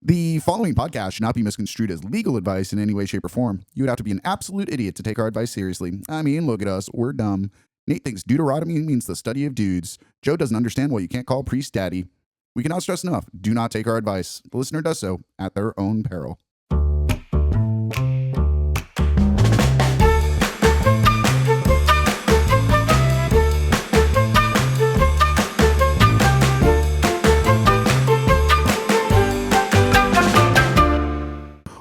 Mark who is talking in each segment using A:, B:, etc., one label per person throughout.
A: The following podcast should not be misconstrued as legal advice in any way, shape, or form. You would have to be an absolute idiot to take our advice seriously. I mean, look at us. We're dumb. Nate thinks Deuteronomy means the study of dudes. Joe doesn't understand why you can't call priest daddy. We cannot stress enough. Do not take our advice. The listener does so at their own peril.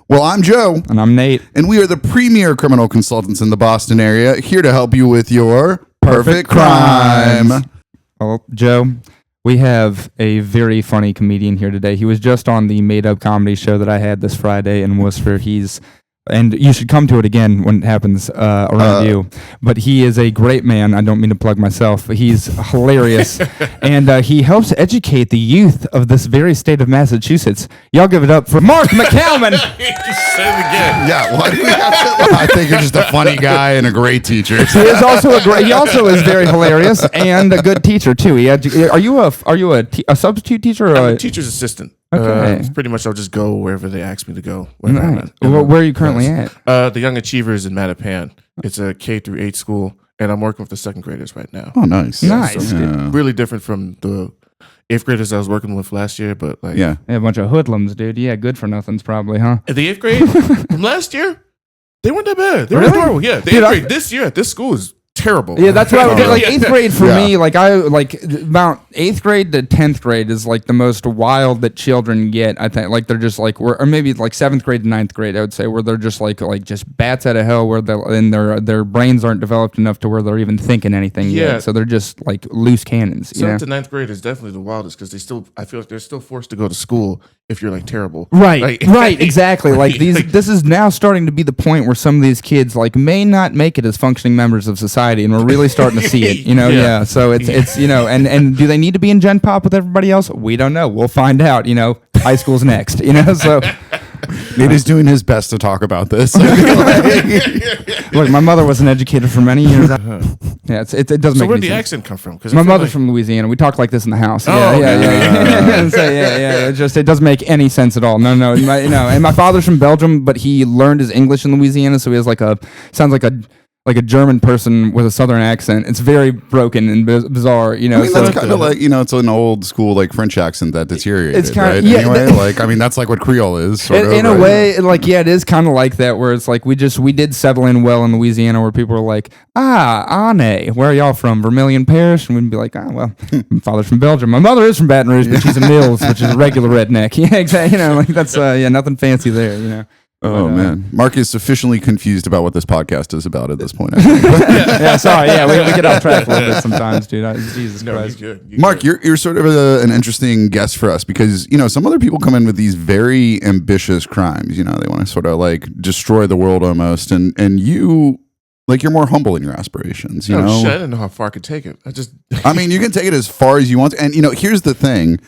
A: Well, I'm Joe.
B: And I'm Nate.
A: And we are the premier criminal consultants in the Boston area, here to help you with your perfect crime.
B: Well, Joe, we have a very funny comedian here today. He was just on the made-up comedy show that I had this Friday in Worcester. And you should come to it again when it happens around you. But he is a great man. I don't mean to plug myself, but he's hilarious. And he helps educate the youth of this very state of Massachusetts. Y'all give it up for Mark McCalman.
C: Just say it again.
A: Yeah, why do we have to? I think you're just a funny guy and a great teacher.
B: He also is very hilarious and a good teacher too. Are you a substitute teacher or
C: I'm a teacher's assistant?
B: Okay.
C: Pretty much, I'll just go wherever they ask me to go.
B: Nice. Where are you currently at?
C: The Young Achievers in Mattapan. It's a K through 8 school, and I'm working with the second graders right now.
A: Oh, nice.
B: Nice.
C: So
A: Yeah.
C: really different from the 8th graders I was working with last year, but like
A: Yeah.
B: Yeah, a bunch of hoodlums, dude. Yeah, good for nothings probably, huh?
C: at the 8th grade from last year, they weren't that bad. They were
B: Really?
C: adorable. Yeah, the
B: Dude,
C: 8th grade this year at this school is terrible.
B: Yeah, that's what I was like. 8th grade for
A: Yeah.
B: me, about 8th grade to 10th grade is like the most wild that children get. I think like they're just like, or maybe like 7th grade to 9th grade, I would say, where they're just like just bats out of hell, where their brains aren't developed enough to where they're even thinking anything yet. So they're just like loose cannons.
C: 7th to 9th grade is definitely the wildest because I feel like they're still forced to go to school if you're like terrible.
B: Right, exactly. Like this is now starting to be the point where some of these kids like may not make it as functioning members of society, and we're really starting to see it. Yeah. So it's and do they need to be in Gen Pop with everybody else? We don't know. We'll find out. High school's next. So.
A: Nate is doing his best to talk about this.
B: Look, my mother was an educator for many years. Yeah, it doesn't
C: So
B: make
C: where'd
B: any
C: the
B: sense.
C: accent come from?
B: My mother's from Louisiana. We talk like this in the house.
C: Oh,
B: Yeah. So, it doesn't make any sense at all. No. And my father's from Belgium, but he learned his English in Louisiana, so he has sounds like a German person with a southern accent. It's very broken and bizarre,
A: I mean, that's kind of like, it's an old school like French accent that deteriorated,
B: It's kinda-
A: right?
B: yeah,
A: Anyway, that's like what Creole is, sort of.
B: In a
A: right?
B: way, it is kind of like that, where it's like we did settle in well in Louisiana, where people were like, Ane, where are y'all from? Vermilion Parish? And we'd be like, well, my father's from Belgium. My mother is from Baton Rouge, but she's a Mills, which is a regular redneck. Yeah, exactly. That's nothing fancy there.
A: Oh, man. Mark is sufficiently confused about what this podcast is about at this point.
B: Sorry. Yeah, we get off track a little bit sometimes, dude. Jesus Christ.
C: You're good.
A: Mark, you're sort of an interesting guest for us because, some other people come in with these very ambitious crimes. They want to sort of like destroy the world almost. And you, like, you're more humble in your aspirations, you know?
C: Shit, I didn't know how far I could take it.
A: I mean, you can take it as far as you want. And, here's the thing.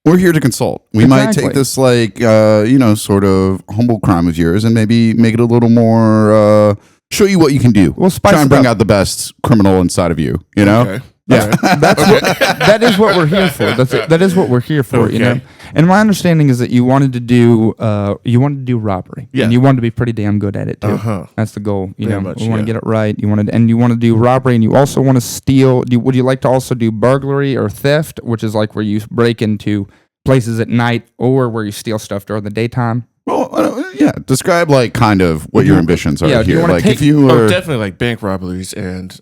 A: We're here to consult. We might take this like, sort of humble crime of yours and maybe make it a little more, show you what you can do.
B: We'll spice
A: Try and
B: it
A: bring
B: up.
A: out the best criminal inside of you,
C: Okay.
A: Yeah.
B: That is what we're here for. That is what we're here for.
C: Okay.
B: And my understanding is that you wanted to do robbery.
C: Yeah.
B: And you wanted to be pretty damn good at it too. That's the goal.
C: Very much,
B: we want to get it right. You want to do robbery, and you also want to steal. Would you like to also do burglary or theft, which is like where you break into places at night or where you steal stuff during the daytime?
A: Well, yeah. Describe like kind of what your ambitions are
B: Yeah, do you
A: here.
B: wanna
A: Like
B: take-
A: if you were,
C: Definitely like bank robberies and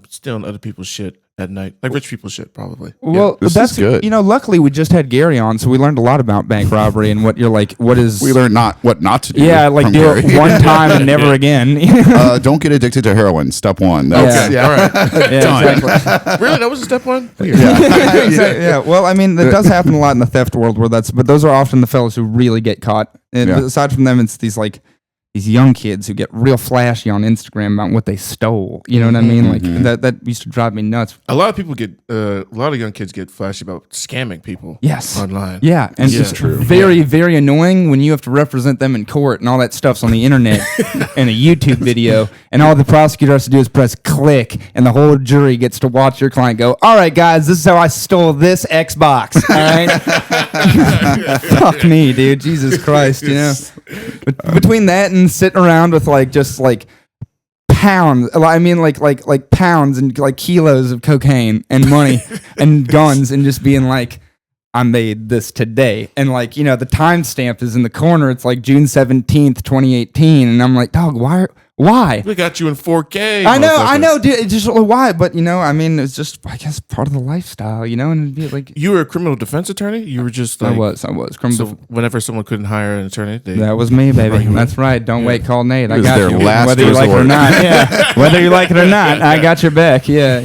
C: stealing other people's shit at night, like rich people shit, probably.
B: Well,
A: this
B: that's
A: is good.
B: Luckily we just had Gary on, so we learned a lot about bank robbery and what is.
A: we learned what not to do.
B: Yeah, like
A: from
B: do
A: Gary.
B: it one time and never again.
A: Don't get addicted to heroin. Step one.
C: Okay, all right.
B: Yeah, exactly.
C: Really, that was step one. Weird.
B: Exactly. Yeah. Well, I mean, that does happen a lot in the theft world, but those are often the fellows who really get caught. And
A: Yeah.
B: aside from them, it's these like these young kids who get real flashy on Instagram about what they stole. You know what I mean? Like that used to drive me nuts.
C: A lot of people a lot of young kids get flashy about scamming people.
B: Yes.
C: Online.
B: Yeah, and
C: Yeah.
B: it's very, very annoying when you have to represent them in court and all that stuff's on the internet in a YouTube video, and all the prosecutor has to do is press click, and the whole jury gets to watch your client go, all right, guys, this is how I stole this Xbox. All right? Fuck me, dude. Jesus Christ, you know? Between that and sitting around with just pounds, I mean like pounds and like kilos of cocaine and money and guns, and just being like, I made this today, and the timestamp is in the corner. It's like June 17th, 2018, and I'm like, dog, why?
C: We got you in 4K.
B: I know, dude. It's just why, but I mean, it's just, I guess, part of the lifestyle, and it'd be like,
C: you were a criminal defense attorney. You were just like,
B: I was
C: So whenever someone couldn't hire an attorney,
B: that was me, baby. That's right. Don't wait, call Nate. I
A: was
B: got
A: their
B: you.
A: last
B: Whether you like it or
A: resort.
B: not, yeah. Whether you like it or not, I got your back. Yeah.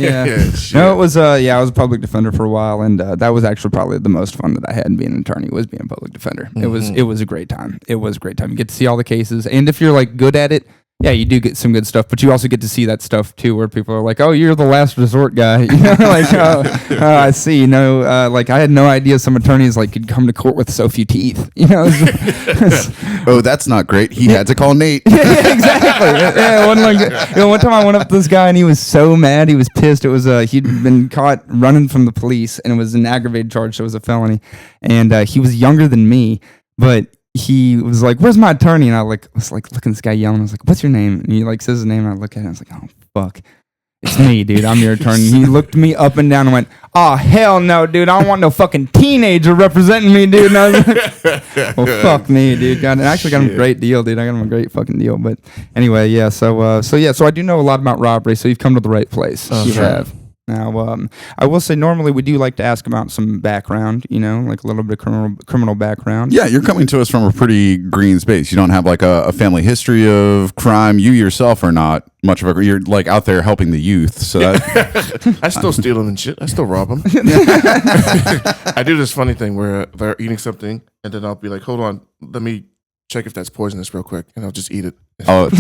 C: shit.
B: No, it was I was a public defender for a while, and that was actually probably the most fun that I had being an attorney, was being a public defender. It was a great time. It was a great time. You get to see all the cases, and if you're good at it, yeah, you do get some good stuff, but you also get to see that stuff too, where people are like, "Oh, you're the last resort guy." I see. I had no idea some attorneys could come to court with so few teeth.
A: Oh, that's not great. He had to call Nate.
B: Yeah, exactly. One time I went up to this guy and he was so mad, he was pissed. It was he'd been caught running from the police, and it was an aggravated charge, so it was a felony. And he was younger than me, but he was like, "Where's my attorney?" And I was looking at this guy yelling. I was like, "What's your name?" And he says his name, and I look at it, and I was like, "Oh fuck, it's me, dude. I'm your attorney." He looked me up and down and went, "Oh hell no, dude. I don't want no fucking teenager representing me, dude." And I was like, "Well, fuck me, dude." I actually got him a great deal, dude. I got him a great fucking deal. But anyway, yeah. So I do know a lot about robbery. So you've come to the right place. You have. Now, I will say normally we do like to ask about some background, like a little bit of criminal background.
A: Yeah, you're coming to us from a pretty green space. You don't have a family history of crime. You yourself are not much of you're out there helping the youth. So that
C: I still steal them and shit. I still rob them. I do this funny thing where they're eating something, and then I'll be like, "Hold on, let me check if that's poisonous real quick," and I'll just eat it.
A: Oh, dude.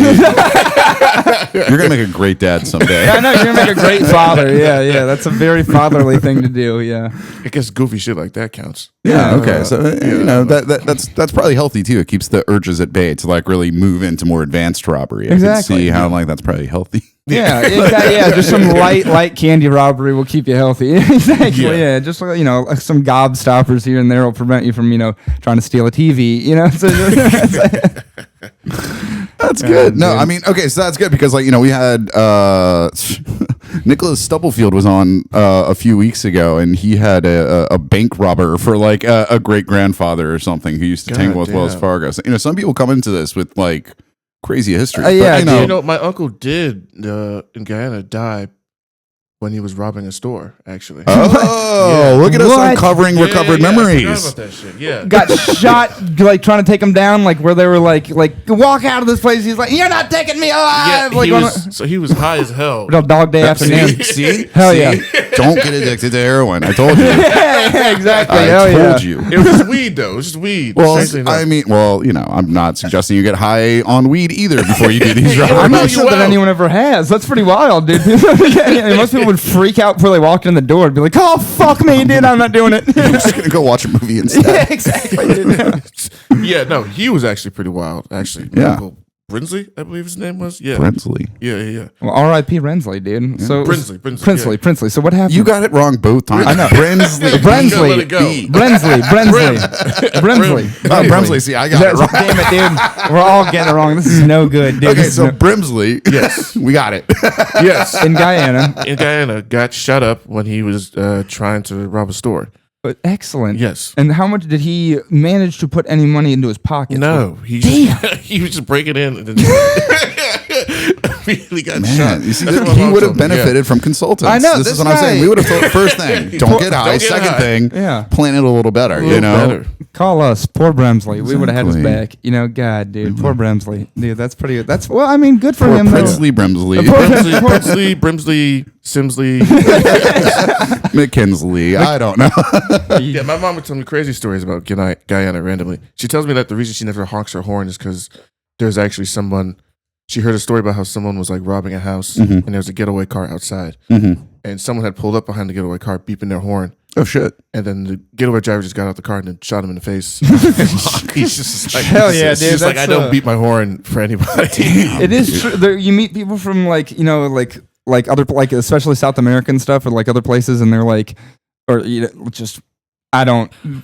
A: You're gonna make a great dad someday.
B: I know you're gonna make a great father. Yeah, that's a very fatherly thing to do. Yeah,
C: I guess goofy shit like that counts.
A: Yeah. Okay. So that's probably healthy too. It keeps the urges at bay to really move into more advanced robbery. I
B: Exactly.
A: can see how that's probably healthy.
B: Yeah, just some light candy robbery will keep you healthy. Exactly. Yeah, just some gobstoppers here and there will prevent you from trying to steal a TV. So,
A: That's good. No, I mean, okay, so that's good because we had Nicholas Stubblefield was on a few weeks ago, and he had a bank robber for a great grandfather or something who used to tangle with Wells Fargo. So, some people come into this with crazy history.
C: My uncle did in Guyana die when he was robbing a store, actually.
A: Oh, look at us uncovering recovered memories.
C: I forgot about that shit. Yeah.
B: got shot trying to take him down, where they were like walk out of this place. He's like, "You're not taking me alive."
C: He was high as hell.
B: Real dog day afternoon.
A: See?
B: Hell yeah.
A: Don't get addicted to heroin. I told you.
B: Yeah, exactly.
A: I told you.
C: It was just weed, though. It was just weed.
A: Well,
C: Strangely enough.
A: I mean, I'm not suggesting you get high on weed either before you do these robberies.
B: I'm not sure that anyone ever has. That's pretty wild, dude. Most people would freak out before they walked in the door and be like, "Oh, fuck me, dude. I'm not doing it."
A: I'm just going to go watch a movie instead.
B: Yeah, exactly. Dude.
C: Yeah, no, he was actually pretty wild, actually.
A: Yeah.
C: Uncle Brinsley, I believe his name was. Yeah.
A: Brinsley.
C: Yeah.
B: Well, R.I.P. Rensley, dude. So Brinsley. So what happened?
A: You got it wrong both times.
B: I know.
A: Brinsley.
C: Let it go.
B: Brimsley.
A: Oh, Brimsley. See, I got it wrong.
B: Damn it, dude. We're all getting it wrong. This is no good, dude.
A: Okay, so Brimsley. Yes. We got it.
C: Yes.
B: in Guyana.
C: Got shut up when he was trying to rob a store.
B: Excellent.
C: Yes.
B: And how much did he manage to put any money into his pocket?
C: No. He was just breaking in and then immediately got shot.
A: You see, he would have benefited from consultants.
B: I know.
A: This is what I'm saying. We would have told first thing, don't get high. Second thing, plan it a little better.
C: Better.
B: Call us. Poor Brimsley. We would have had his
A: Exactly.
B: back. God, dude. Poor Brimsley. Dude, that's pretty. Well, I mean, good for him.
A: Princely Brimsley.
C: Brimsley, Simsley.
A: McKinsley. I don't know.
C: Yeah, my mom would tell me crazy stories about Guyana randomly. She tells me that the reason she never honks her horn is because there's actually someone. She heard a story about how someone was like robbing a house,
A: Mhm.
C: and there was a getaway car outside,
A: Mm-hmm.
C: and someone had pulled up behind the getaway car, beeping their horn.
A: Oh shit!
C: And then the getaway driver just got out the car and then shot him in the face. He's just like,
B: Hell yeah,
C: he's
B: dude,
C: just like, I
B: that's,
C: don't beat my horn for anybody.
B: It is true. There, you meet people from like other especially South American stuff or like other places, and they're like, or just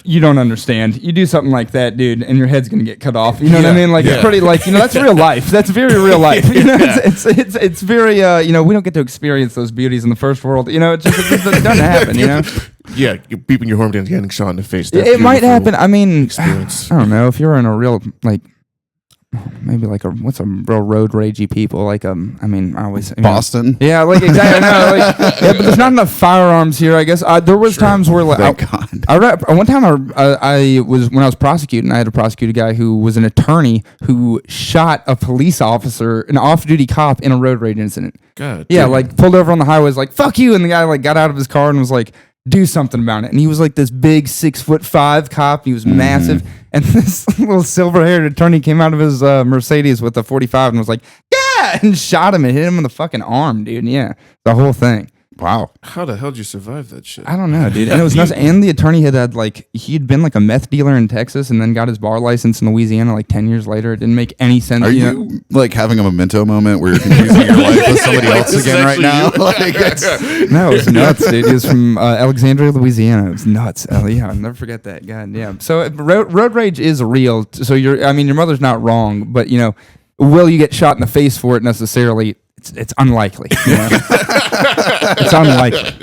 B: you don't understand. You do something like that, dude, and your head's gonna get cut off. You know what I mean? Like it's pretty like that's real life. That's very real life. You know, it's very we don't get to experience those beauties in the first world. You know, it doesn't happen. You know.
C: Yeah, you're beeping your horn and getting shot in the face.
B: It might happen. I mean,
C: Experience.
B: I don't know if you're in a real like. Maybe like what's a real road ragey people like I mean I always
A: Boston.
B: Yeah, like exactly. No, like, yeah, but there's not enough firearms here. I guess there was times where like
A: Thank God.
B: one time I was when I was prosecuting, I had to prosecute a guy who was an attorney who shot a police officer, an off-duty cop, in a road rage incident.
C: God.
B: Yeah,
C: damn.
B: like pulled over on the highway, was like "fuck you," and the guy like got out of his car and was like, "do something about it." And he was like this big 6'5" cop. He was massive, and this little silver-haired attorney came out of his Mercedes with a 45 and was like, "Yeah," and shot him and hit him in the fucking arm, dude. Yeah, the whole thing.
A: Wow.
C: How the hell did you survive that shit?
B: I don't know, dude. And it was nuts. And the attorney had like he'd been like a meth dealer in Texas and then got his bar license in Louisiana like 10 years later. It didn't make any sense.
A: Are
B: know?
A: you like having a memento moment where you're confusing your life with somebody else
C: This is
A: again right now?
C: actually
A: Like, it's-
B: No, it was nuts, dude. He was from Alexandria, Louisiana. It was nuts. Yeah, I'll never forget that. God, yeah. So road rage is real. So your mother's not wrong, but will you get shot in the face for it necessarily? It's unlikely. It's unlikely.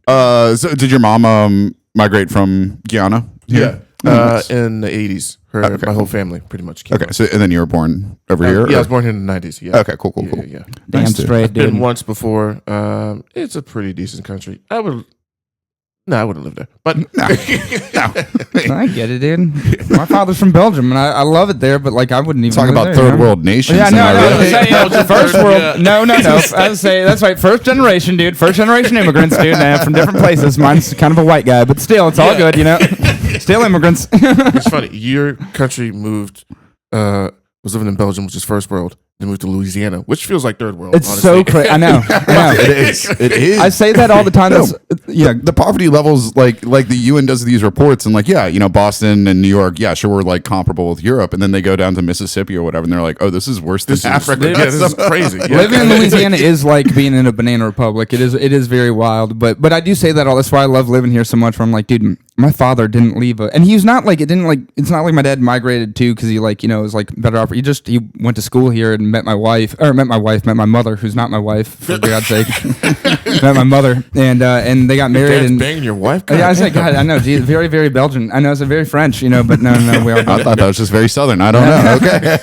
A: So did your mom migrate from Guyana?
C: Yeah.
A: Nice.
C: In the 80s. My whole family pretty much came
A: Okay.
C: out.
A: So and then you were born over here?
C: Yeah, I
A: or-
C: was born here in the 90s. Yeah.
A: Okay. Cool.
C: Yeah. Yeah.
B: Damn
A: Nice, dude.
B: straight, dude.
C: Been once before. It's a pretty decent country. I wouldn't live there. But
A: No.
B: I get it, dude. My father's from Belgium, and I love it there. But like, I wouldn't even
A: Talk
B: live
A: about
B: there,
A: third world nations.
B: Yeah,
A: am
B: no,
A: I
B: no,
A: right?
B: I was saying,
C: Belgium,
B: first
C: third,
B: world.
C: yeah.
B: No. I was saying that's right. First generation, dude. First generation immigrants, dude. From different places. Mine's kind of a white guy, but still, it's all good, Still immigrants.
C: it's funny. Your country moved, was living in Belgium, which is first world. Then moved to Louisiana, which feels like third world.
B: It's
C: honestly.
B: so crazy. I know.
A: It is. It is.
B: I say that all the time.
A: No,
B: Yeah.
A: the poverty levels, like the UN does these reports, and like, Boston and New York, yeah, sure, we're like comparable with Europe, and then they go down to Mississippi or whatever, and they're like, oh, this is worse than Africa.
C: Yeah, this is crazy. Yeah.
B: Living in Louisiana is like being in a banana republic. It is very wild. But I do say that all. That's why I love living here so much. Where I'm like, dude, my father didn't leave, and he's not like it. Didn't like. It's not like my dad migrated too because he like was like better off. He went to school here and met my mother, who's not my wife, for God's sake. Met my mother, and they got married.
C: Dad's
B: And
C: banging your wife.
B: yeah, I said, God, I know, geez, very, very Belgian. I know it's a very French, but no, we all
A: I thought that was just very southern. I don't know. Okay.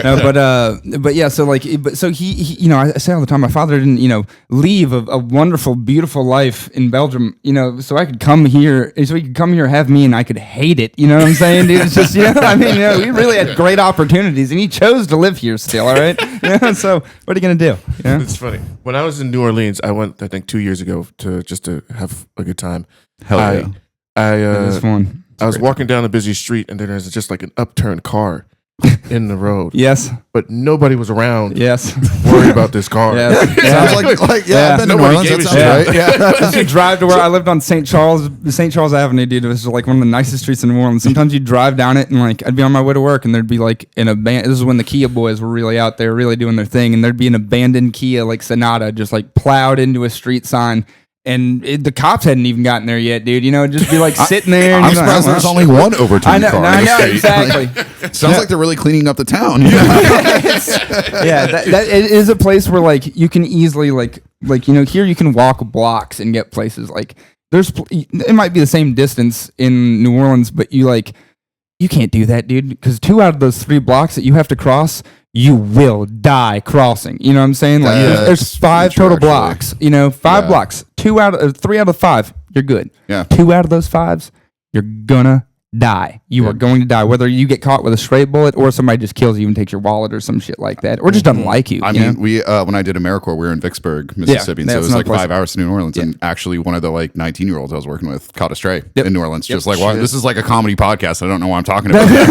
B: No, but yeah. So like, so he I say all the time, my father didn't, leave a wonderful, beautiful life in Belgium, so I could come here, so he could come here, have me, and I could hate it. You know what I'm saying, dude? It's just, we really had great opportunities, and he chose to live here still. All right. So what are you gonna do?
C: It's funny. When I was in New Orleans, I went, I think, 2 years ago to have a good time.
A: Hell yeah.
B: It was fun.
C: I was walking down a busy street, and then there's just like an upturned car in the road.
B: Yes.
C: But nobody was around
B: Yes.
C: worried about this car.
B: Yes.
A: Sounds like I've been to New
C: Nobody
A: Orleans.
C: gave
A: That
C: a
A: sounds
C: shit.
A: right. Yeah.
B: I used to drive to where I lived on St. Charles Avenue, dude. It was like one of the nicest streets in New Orleans. Sometimes you'd drive down it and like I'd be on my way to work and there'd be like an abandoned. This is when the Kia boys were really out there, really doing their thing, and there'd be an abandoned Kia like Sonata just like plowed into a street sign. And the cops hadn't even gotten there yet, dude. It'd just be like sitting there. And
A: I'm
B: you're like,
A: surprised
B: oh,
A: there's
B: well.
A: only one overturned
B: I know,
A: car.
B: no,
A: on
B: I
A: the
B: know
A: street.
B: exactly.
A: Sounds like they're really cleaning up the town.
B: Yeah, that it is a place where like you can easily like here you can walk blocks and get places. Like it might be the same distance in New Orleans, but you can't do that, dude, because 2 out of those 3 blocks that you have to cross, you will die crossing. You know what I'm saying? Like there's 5
A: true,
B: total
A: actually.
B: blocks. 5 blocks. 3 out of 5, you're good.
A: Yeah.
B: 2 out of those 5s, you're gonna die. You are going to die, whether you get caught with a stray bullet or somebody just kills you and takes your wallet or some shit like that, or just doesn't like you.
A: I mean, we when I did AmeriCorps, we were in Vicksburg, Mississippi, and so it was like 5 hours to New Orleans. And actually, one of the like 19-year-olds I was working with caught a stray in New Orleans. Just like, wow, this is like a comedy podcast. I don't know why I'm talking about it.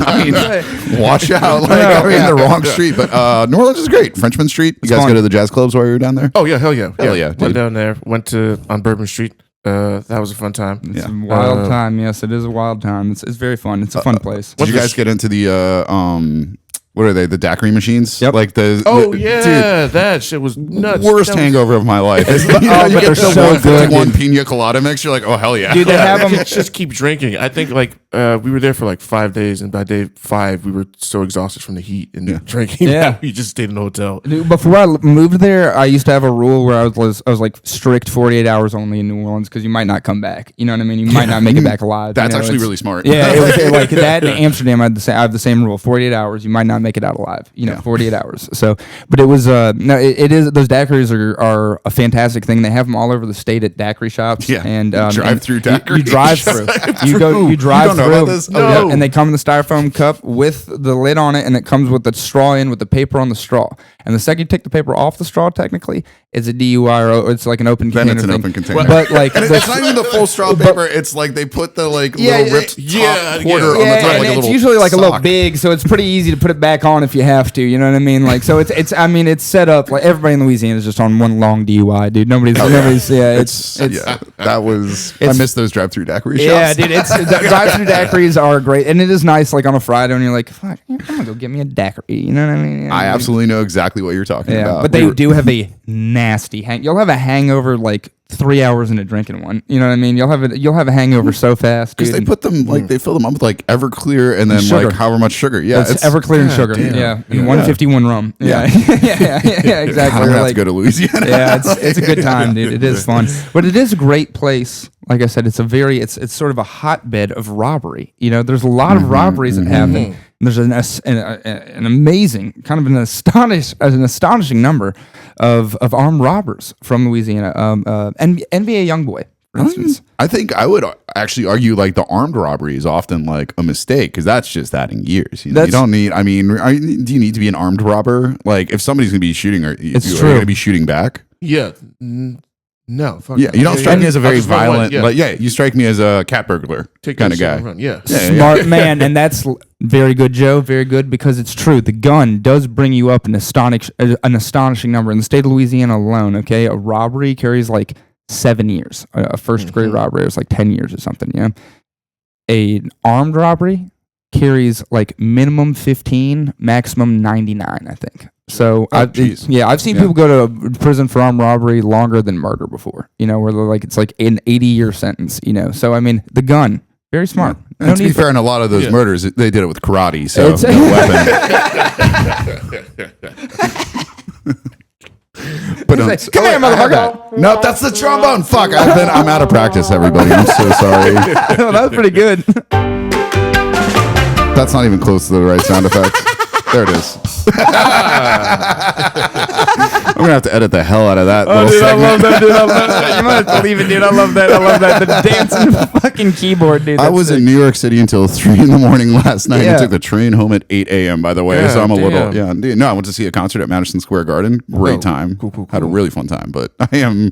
A: I mean, watch out! Like, I'm in the wrong street. But New Orleans is great. Frenchman Street. You guys go to the jazz clubs while you were down there?
C: Oh yeah, hell yeah,
A: dude.
C: Went down there. Went to on Bourbon Street. That was a fun time.
B: It's a wild time. Yes, it is a wild time. It's very fun. It's a fun place.
A: Did you guys get into the what are they? The daiquiri machines?
B: Yep.
A: Like
C: dude, that shit was nuts.
A: Worst hangover of my life. You
B: get
A: so good. One pina colada mix. You're like, oh hell yeah.
B: Dude, they have them.
C: Just keep drinking. I think like we were there for like 5 days, and by day 5 we were so exhausted from the heat and drinking.
B: Yeah,
C: we just stayed in the hotel.
B: Dude, before I moved there, I used to have a rule where I was like strict 48 hours only in New Orleans because you might not come back. You know what I mean? You might not make it back alive.
A: That's actually really smart.
B: Yeah, it was like that in Amsterdam. I have the same rule: 48 hours. You might not make it out alive. 48 hours. So, but it was no, it is. Those daiquiris are a fantastic thing. They have them all over the state at daiquiri shops.
A: Yeah,
B: and
A: drive through daiquiris.
B: You drive through. You drive
A: don't know
B: through.
A: about this?
B: No. And they come in the styrofoam cup with the lid on it, and it comes with the straw in with the paper on the straw. And the second you take the paper off the straw, technically, it's a DUI or it's like an open container.
A: Then it's an open container.
B: But like,
A: it's not even the full straw paper. It's like they put the like little ripped top quarter on the top.
B: And
A: like
B: it's
A: a
B: usually like
A: sock.
B: a little big, so it's pretty easy to put it back on if you have to. You know what I mean? Like, so it's set up like everybody in Louisiana is just on one long DUI, dude. Nobody's
A: that was. I miss those drive-through daiquiri shops.
B: Yeah, dude. Drive-through daiquiris are great, and it is nice. Like on a Friday when you're like, fuck, I'm gonna go get me a daiquiri. You know what I mean?
A: I absolutely know exactly what you're talking about.
B: But they do have a nasty You'll have a hangover like 3 hours into drinking one. You know what I mean? You'll have a hangover so fast
A: because they put them like they fill them up with like Everclear and then
B: sugar.
A: like however much sugar. Yeah,
B: it's Everclear and sugar.
A: Damn.
B: Yeah, and 151 rum. Yeah, yeah, exactly.
A: I'm gonna have to go to Louisiana.
B: Yeah, it's a good time, dude. It is fun, but it is a great place. Like I said, it's sort of a hotbed of robbery. There's a lot of robberies that happen. There's an amazing, kind of an astonishing number of armed robbers from Louisiana. NBA YoungBoy, for instance.
A: I think I would actually argue like the armed robbery is often like a mistake because that's just adding years. You don't need. I mean, do you need to be an armed robber? Like if somebody's gonna be shooting, are you gonna be shooting back?
C: Yeah. No.
A: You don't strike me as a very violent. You strike me as a cat burglar kind of guy.
B: Smart man, and that's very good, Joe. Very good because it's true. The gun does bring you up an astonishing number in the state of Louisiana alone. Okay, a robbery carries like 7 years. A first degree robbery is like 10 years or something. Yeah, an armed robbery carries like minimum 15, maximum 99. I think. So I've seen people go to prison for armed robbery longer than murder before. Where they're like it's like an 80-year sentence. So I mean, the gun, very smart.
A: Yeah. And to be fair, in a lot of those murders, they did it with karate, so no weapon. But
B: come here, motherfucker!
A: Nope, that's the trombone. Fuck, I'm out of practice. Everybody, I'm so sorry.
B: That was pretty good.
A: That's not even close to the right sound effect. There it is. I'm gonna have to edit the hell out of that.
B: Oh, dude, segment. I love that, dude. I love that. You might have to leave it, dude. I love that. The dancing fucking keyboard, dude.
A: I was in New York City until 3 a.m. last night. I took the train home at 8 a.m. By the way, so I'm a little dude. No, I went to see a concert at Madison Square Garden. Great time. Cool. Had a really fun time, but I am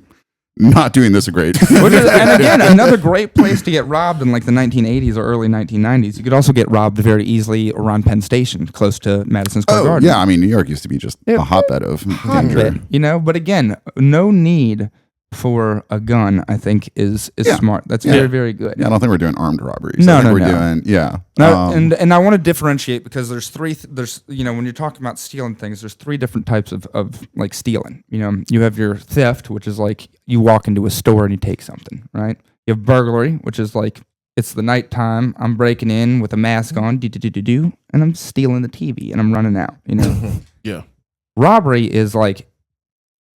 A: not doing this great.
B: And again, another great place to get robbed in like the 1980s or early 1990s. You could also get robbed very easily around Penn Station, close to Madison Square Garden.
A: Yeah, I mean, New York used to be just a hotbed of danger.
B: But again, no need for a gun, I think, is smart. That's very, very good.
A: Yeah, I don't think we're doing armed robberies.
B: No. And I want to differentiate because there's when you're talking about stealing things, there's 3 different types of like stealing. You have your theft, which is like you walk into a store and you take something, right? You have burglary, which is like it's the nighttime, I'm breaking in with a mask on, and I'm stealing the TV and I'm running out.
C: Yeah.
B: Robbery is like,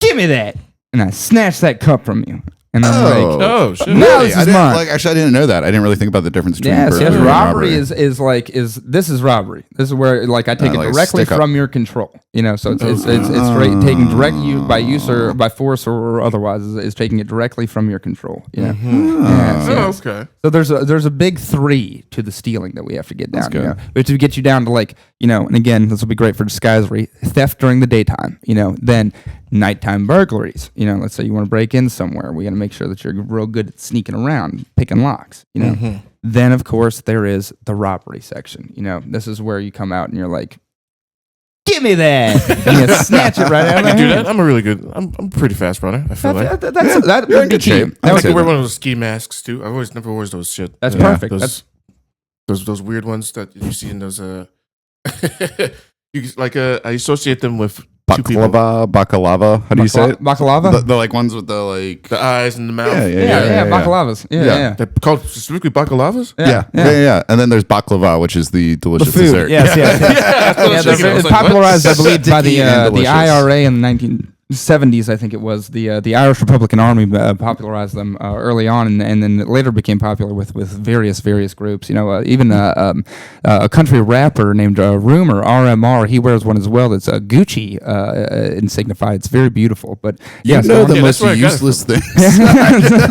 B: give me that. And I snatch that cup from you. And I'm like,
C: Oh shit!
B: No,
A: Really?
B: this
A: I
B: is
A: didn't,
B: mine.
A: like, actually, I didn't know that. I didn't really think about the difference between
B: yes,
A: burglary and
B: robbery is robbery. This is where like I take it
A: like a
B: directly
A: stick up.
B: from your control. You know, so it's straight taking direct by use or by force or otherwise is taking it directly from your control. You know? Yes, yes.
C: Oh, okay.
B: So there's a big 3 to the stealing that we have to get down.
A: good.
B: You know? We have to get you down to like, you know, and again, this will be great for disguisery, theft during the daytime, you know, then nighttime burglaries. You know, let's say you want to break in somewhere. We got to make sure that you're real good at sneaking around, picking locks, you know. Then of course there is the robbery section. You know, this is where you come out and you're like, give me that. And you snatch it right out
C: I
B: of my
C: can do
B: hand.
C: that. I'm a really good. I'm a pretty fast runner. I feel like.
B: That
A: You're
B: would
A: in
B: be
A: good
B: key.
A: shape.
B: That
C: I
B: would
C: can
B: be-
C: wear one of those ski masks too. I always never wears those shit.
B: That's perfect.
C: Those weird ones that you see in those. You like I associate them with two people.
A: Baklava. How do you say it?
B: Baklava?
A: The like ones with the like.
C: The eyes and the mouth.
B: Yeah, baklavas. Yeah.
C: They're called specifically baklavas.
A: Yeah. And then there's baklava, which is the delicious
B: The food.
A: dessert.
B: Yes.
C: That's what I was thinking. I was
B: It's
C: like, what?
B: popularized, I believe, by
A: Sticky and
B: the
A: delicious.
B: IRA in the 1970s. I think it was the Irish Republican Army popularized them early on, and then it later became popular with various groups. You know, even a country rapper named Rumor RMR. He wears one as well. That's Gucci insignified. It's very beautiful. But
A: You
B: yes,
A: know the
C: Yeah,
A: most
C: that's where I got it
A: useless things.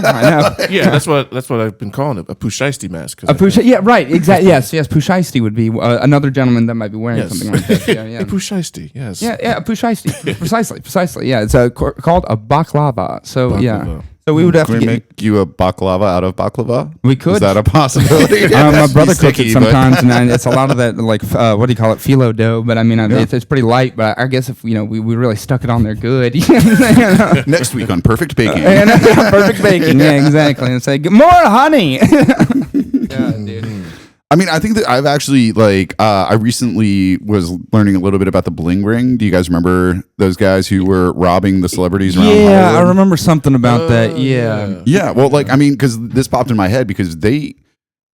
B: I know.
C: Yeah, that's what I've been calling it, a pushisti mask. 'cause
B: A Pusha, yeah, right, exactly. Yes, Pushisti would be another gentleman that might be wearing
C: Yes.
B: something like this. Yeah, yeah.
C: A pushisti, yes.
B: Yeah, Pushisti. Precisely. Yeah, it's called a baklava. So yeah,
C: Baklava.
B: so we would have
A: Can
B: to
A: we
B: get.
A: make you a baklava out of baklava?
B: We could.
A: Is that a possibility?
B: My brother cooks
A: Sticky,
B: it
A: but-
B: sometimes, and it's a lot of that, like what do you call it, phyllo dough. But I mean, it's pretty light. But I guess if we really stuck it on there good, you know what I'm saying?
A: Next week on Perfect Baking.
B: And, perfect baking. Yeah, exactly. And say more honey. Yeah, dude.
A: I mean, I think that I've actually I recently was learning a little bit about the bling ring. Do you guys remember those guys who were robbing the celebrities around
B: Yeah, I
A: Hollywood?
B: remember something about that. Yeah.
A: Yeah, well, because this popped in my head because they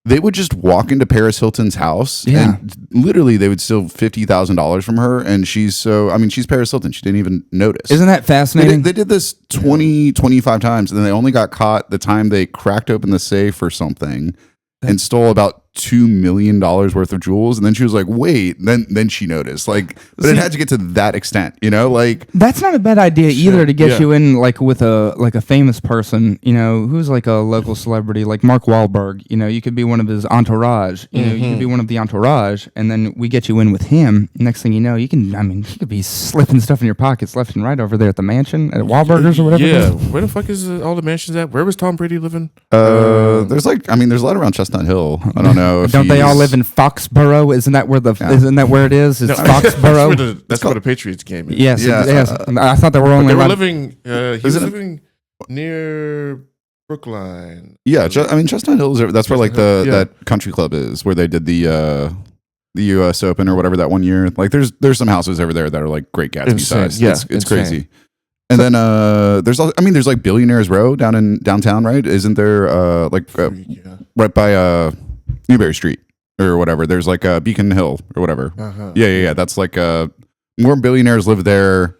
A: would just walk into Paris Hilton's house and literally they would steal $50,000 from her, and she's Paris Hilton. She didn't even notice.
B: Isn't that fascinating?
A: They did this 25 times, and then they only got caught the time they cracked open the safe or something and stole about $2 million worth of jewels. And then she was like, wait, then she noticed. But it had to get to that extent,
B: That's not a bad idea either to get you in with a famous person, who's like a local celebrity, like Mark Wahlberg. You could be one of his entourage. You could be one of the entourage, and then we get you in with him. Next thing you know, you could be slipping stuff in your pockets left and right over there at the mansion at Wahlburgers or whatever.
C: Yeah, where the fuck is all the mansions at? Where was Tom Brady living?
A: there's a lot around Chestnut Hill. I don't know. If
B: Don't they all
A: he's-
B: live in Foxborough? Isn't that where it is? It's
C: No,
B: Foxborough.
C: that's where the Patriots game is.
B: Yes,
A: Yeah,
B: yes. I thought they were only
C: They were
B: allowed-
C: living. He was
A: Isn't it-
C: living near Brookline.
A: Yeah, Chestnut Hill is. That's where
C: Chestnut Hill, yeah.
A: that country club is, where they did the U.S. Open or whatever that one year. There's some houses over there that are like Great Gatsby
C: Insane.
A: size.
C: Yeah,
A: it's
C: insane.
A: crazy. And then there's Billionaires Row downtown, right? Isn't there
C: Yeah.
A: right by Newberry Street or whatever? There's Beacon Hill or whatever.
C: Uh-huh.
A: Yeah. That's more billionaires live there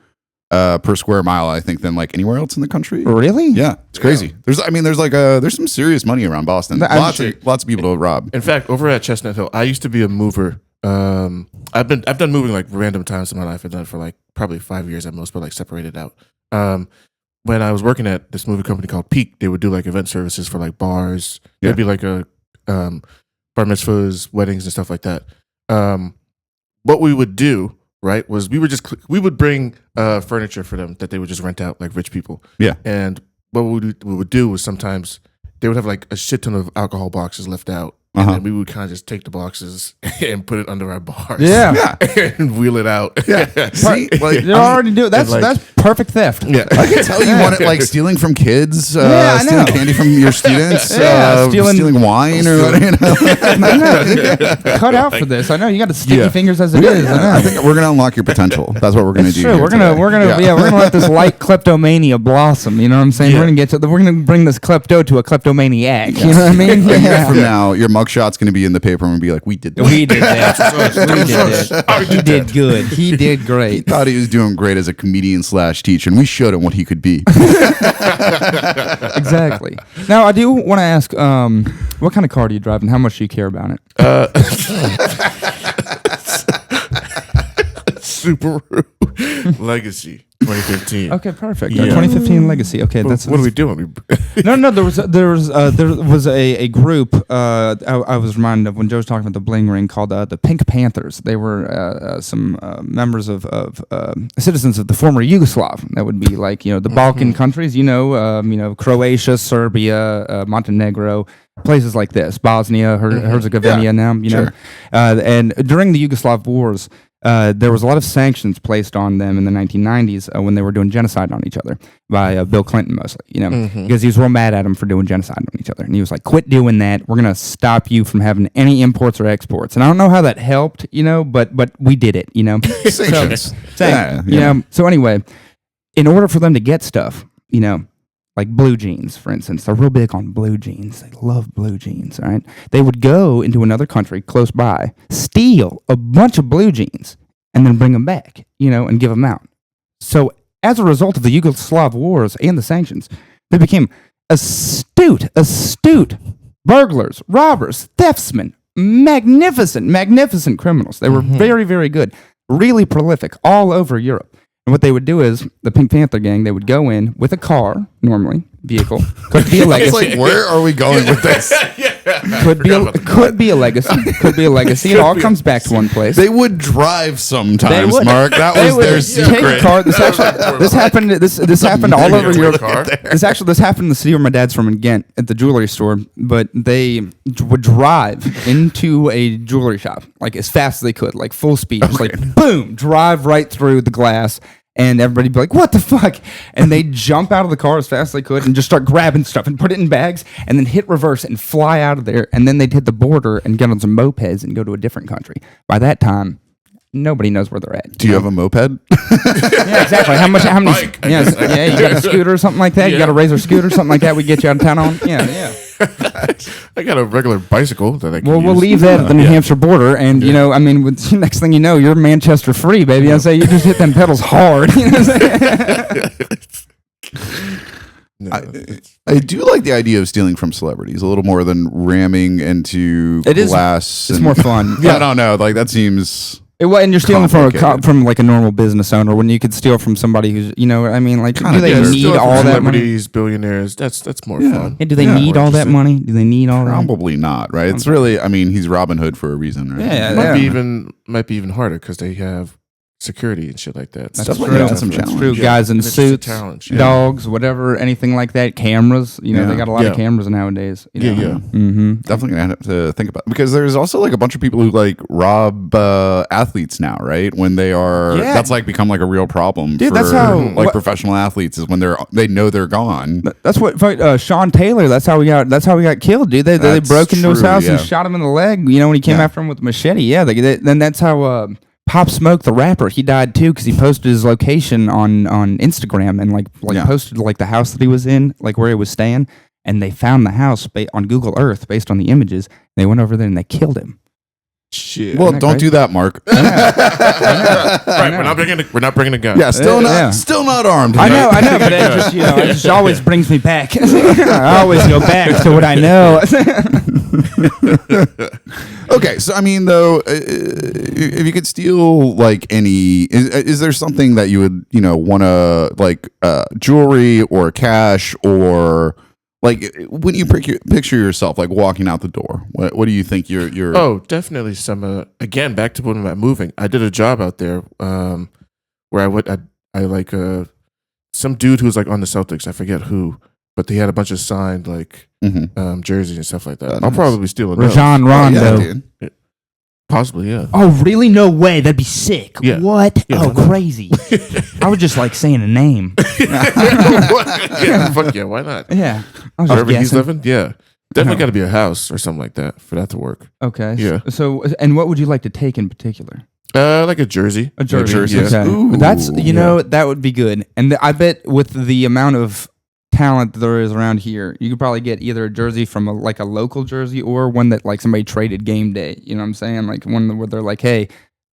A: per square mile, I think, than anywhere else in the country.
B: Really?
A: Yeah, it's crazy. There's some serious money around Boston. Lots of people to rob.
C: In fact, over at Chestnut Hill, I used to be a mover. I've done moving random times in my life. I've done it for probably 5 years at most, but separated out. When I was working at this movie company called Peak, they would do event services for bars.
A: Yeah.
C: There'd be a bar mitzvahs, weddings, and stuff like that. What we would do, right, was we would bring furniture for them that they would just rent out like rich people.
A: Yeah.
C: And what we would do was sometimes they would have a shit ton of alcohol boxes left out.
A: Uh-huh.
C: And we would kind of just take the boxes and put it under our bars.
B: Yeah.
C: And wheel it out.
A: Yeah. See,
B: They're already doing that's perfect theft.
C: Yeah.
A: I can tell you want it stealing from kids,
B: Yeah, I
A: stealing
B: know.
A: candy from your students,
B: Yeah,
A: stealing wine or
B: I know. Cut out for this. I know you got the sticky fingers as it is. I know.
A: I think we're gonna unlock your potential. That's what we're gonna do.
B: True.
A: here
B: We're gonna
A: today.
B: we're gonna let this light kleptomania blossom. You know what I'm saying?
C: Yeah.
B: We're gonna bring this klepto to a kleptomaniac. You know what I mean?
A: A year from now, your mugshot's going to be in the paper and be like, we did that.
B: We did that. We did that. He did good. He did
A: He
B: great.
A: thought he was doing great as a comedian / teacher, and we showed him what he could be.
B: Exactly. Now, I do want to ask, what kind of car do you drive and how much do you care about it?
C: Subaru Legacy 2015.
B: Okay, perfect.
C: Yeah.
B: 2015 Legacy. Okay,
C: What are we doing?
B: No. There was a group. I was reminded of when Joe was talking about the bling ring called the Pink Panthers. They were some members of citizens of the former Yugoslav. That would be like the Balkan countries. Croatia, Serbia, Montenegro. Places like this, Bosnia, Herzegovina. Now,
A: Sure.
B: And during the Yugoslav wars, there was a lot of sanctions placed on them in the 1990s when they were doing genocide on each other by Bill Clinton mostly, because he was real mad at them for doing genocide on each other. And he was like, quit doing that. We're going to stop you from having any imports or exports. And I don't know how that helped, but we did it,
A: Sanctions.
B: So anyway, in order for them to get stuff, like blue jeans, for instance. They're real big on blue jeans. They love blue jeans, all right? They would go into another country close by, steal a bunch of blue jeans, and then bring them back, and give them out. So as a result of the Yugoslav wars and the sanctions, they became astute burglars, robbers, theftsmen, magnificent criminals. They were very, very good, really prolific all over Europe. And what they would do is, the Pink Panther gang, they would go in with a car, normally, vehicle. Could be a legacy.
A: It's like, where are we going with this?
B: Could be a legacy. Could be a legacy. It all comes back to one place.
A: They would drive sometimes,
B: They would.
A: Mark. That
B: They
A: was
B: would
A: their
B: take
A: secret.
B: a car. This happened all over Europe.
C: Car?
B: This happened in the city where my dad's from in Ghent at the jewelry store. But they would drive into a jewelry shop like as fast as they could, like full speed, just like boom, drive right through the glass. And everybody'd be like, what the fuck? And they'd jump out of the car as fast as they could and just start grabbing stuff and put it in bags and then hit reverse and fly out of there. And then they'd hit the border and get on some mopeds and go to a different country. By that time, nobody knows where they're at.
A: Do you have a moped?
B: Yeah, exactly. How many?
C: Bike, I guess.
B: Yeah, you got a scooter or something like that? You got a Razor scooter, something like that we get you out of town on? Yeah.
C: I got a regular bicycle that I can
B: Well, we'll
C: use.
B: leave that at the New Hampshire border, and next thing you know, you're Manchester free, baby. I say you just hit them pedals hard. You know what I'm saying?
A: I do like the idea of stealing from celebrities a little more than ramming into
B: It is-
A: glass.
B: It's more fun.
A: I don't know. Like, that seems...
B: And you're stealing
A: Complicated.
B: from like a normal business owner when you could steal from somebody who's, like,
A: Kinda
B: do they
A: better.
B: need all that money?
C: Celebrities, billionaires. That's more fun.
B: And do they
A: Yeah.
B: need all that money? Do they need all that?
A: Probably not, right? It's really... I mean, he's Robin Hood for a reason, right?
B: Yeah,
C: Might be even harder because they have security and shit like that.
B: That's
A: Stuff like
B: true.
A: that's some
B: That's
A: challenge.
B: true.
C: Yeah.
B: Guys in
C: And it's just a
B: suits,
C: challenge, yeah.
B: dogs, whatever, anything like that. Cameras. They got a lot of
C: Yeah.
B: cameras nowadays.
C: Yeah.
B: Mm-hmm.
A: Definitely gonna have to think about, because there's also like a bunch of people who like rob athletes now, right? When they are,
B: Yeah.
A: that's like become like a real problem.
B: Dude,
A: for
B: that's how-
A: like
B: what-
A: professional athletes is when they know they're gone.
B: That's what Sean Taylor. That's how we got killed, dude. They
A: That's
B: broke into his
A: true,
B: house and
A: yeah.
B: shot him in the leg. When he came
A: Yeah.
B: after him with a machete. Yeah. Then that's how Pop Smoke, the rapper, he died too because he posted his location on Instagram and like
A: Yeah.
B: posted like the house that he was in, like where he was staying, and they found the house on Google Earth based on the images. They went over there and they killed him.
C: Shit.
A: Well,
B: that
A: don't
B: crazy?
A: do that, Mark.
C: right. We're not bringing a gun.
A: Yeah, still
B: Yeah.
A: not armed.
B: I know, but it just always brings me back. I always go back to what I know.
A: Okay, so I mean, though, if you could steal like any, is there something that you would want to like jewelry or cash, or like when you picture yourself like walking out the door? What do you think you're?
C: Oh, definitely some. Again, back to when I'm moving. I did a job out there where I like some dude who's like on the Celtics. I forget who, but they had a bunch of signed like
A: Mhm.
C: jerseys and stuff like that.
A: Nice.
C: I'll probably steal another.
B: Rajon
A: Oh, yeah,
B: Rondo.
A: dude.
C: Possibly, yeah.
B: Oh, really? No way. That'd be sick.
C: Yeah.
B: What?
C: Yeah.
B: Oh, crazy. I would just like saying a name.
C: Yeah, fuck yeah, why not?
B: Yeah. I was just
C: Wherever he's
B: guessing.
C: living, yeah. Definitely got to be a house or something like that for that to work.
B: Okay.
C: Yeah.
B: So, and what would you like to take in particular?
C: Like a jersey.
B: A jersey.
A: jersey.
C: Yeah.
B: Okay.
A: Ooh,
B: That's, that would be good. And I bet with the amount of talent that there is around here, you could probably get either a jersey from a local jersey or one that like somebody traded game day. You know what I'm saying? Like one where they're like, hey,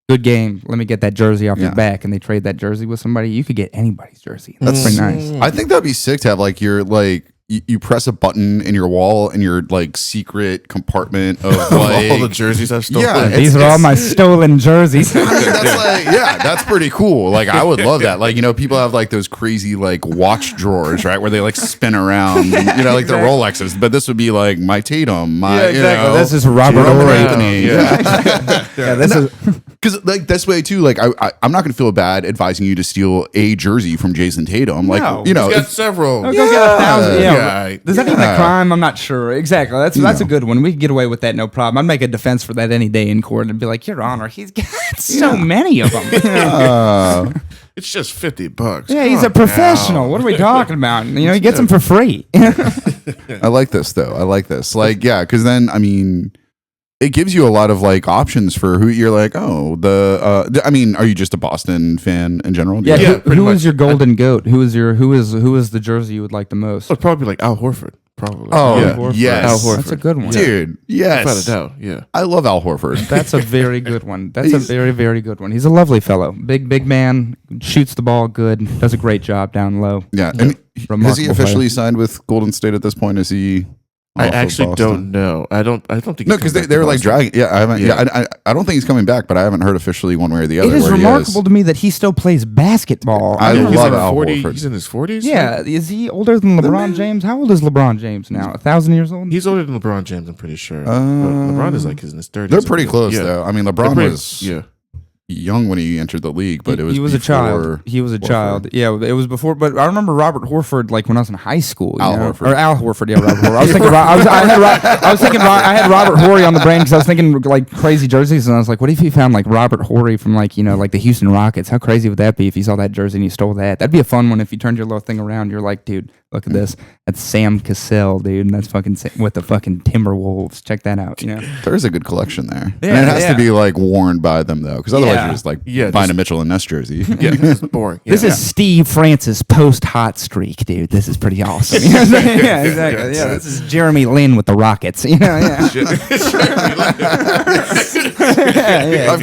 B: good game. Let me get that jersey off your back, and they trade that jersey with somebody. You could get anybody's jersey. That's pretty nice.
A: I think that'd be sick to have like your you press a button in your wall in your like secret compartment of like
C: all the jerseys I've stolen.
A: Yeah,
B: These are all my stolen jerseys.
A: I mean, that's like, that's pretty cool. Like, I would love that. Like, people have like those crazy like watch drawers, right, where they like spin around, like the Rolexes. But this would be like my Tatum, my
B: This is Robert Horry.
A: This is because like this way too. Like, I'm not gonna feel bad advising you to steal a jersey from Jason Tatum. Like,
C: he's got several.
B: Go get 1,000.
C: Yeah.
B: Is that even a crime? I'm not sure. Exactly. That's a good one. We could get away with that, no problem. I'd make a defense for that any day in court and be like, Your Honor, he's got so many of them.
C: It's just $50.
B: Yeah, he's a professional. What are we talking about? He gets them for free.
A: I like this though. I like this. Like, because then it gives you a lot of like options for who you're like. Oh, are you just a Boston fan in general?
B: Yeah. Who is your golden goat? Who is the jersey you would like the most?
C: It'd probably be like Al Horford. Probably.
A: Oh,
B: Horford.
A: yes.
C: Al Horford.
B: That's a good one.
A: Dude, yes.
C: Without a doubt, yeah.
A: I love Al Horford.
B: That's a very good one. That's a very, very good one. He's a lovely fellow. Big man, shoots the ball good, does a great job down low.
A: Yeah. And has he officially
B: player.
A: signed with Golden State at this point? Is he...
C: I actually don't know. I don't think.
A: No, because they were like dragging. Yeah, I haven't. Yeah, I don't think he's coming back, but I haven't heard officially one way or the other.
B: It is remarkable to me that he still plays basketball.
A: I love Al Horford.
C: He's in his 40s.
B: Yeah, is he older than LeBron James? How old is LeBron James now? 1,000 years old?
C: He's older than LeBron James. I'm pretty sure. But LeBron is like in his 30s.
A: They're pretty close though. I mean, LeBron was young when he entered the league, but
B: he was a child. He was a child. Yeah, it was before. But I remember Robert Horford, like when I was in high school. Al Horford. Yeah, Robert Horford. I was thinking. I had Robert Horry on the brain because I was thinking like crazy jerseys, and I was like, what if he found like Robert Horry from like like the Houston Rockets? How crazy would that be if he saw that jersey and he stole that? That'd be a fun one if you turned your little thing around. You're like, dude, look at this. That's Sam Cassell, dude, and that's fucking with the fucking Timberwolves. Check that out.
A: There's a good collection there.
B: Yeah,
A: and it has to be like worn by them though, because otherwise you're just like buying a Mitchell and Ness jersey.
C: Yeah, it's boring.
B: This is Steve Francis post hot streak, dude. This is pretty awesome. Yeah, exactly. Yeah, this is Jeremy Lin with the Rockets.
A: I've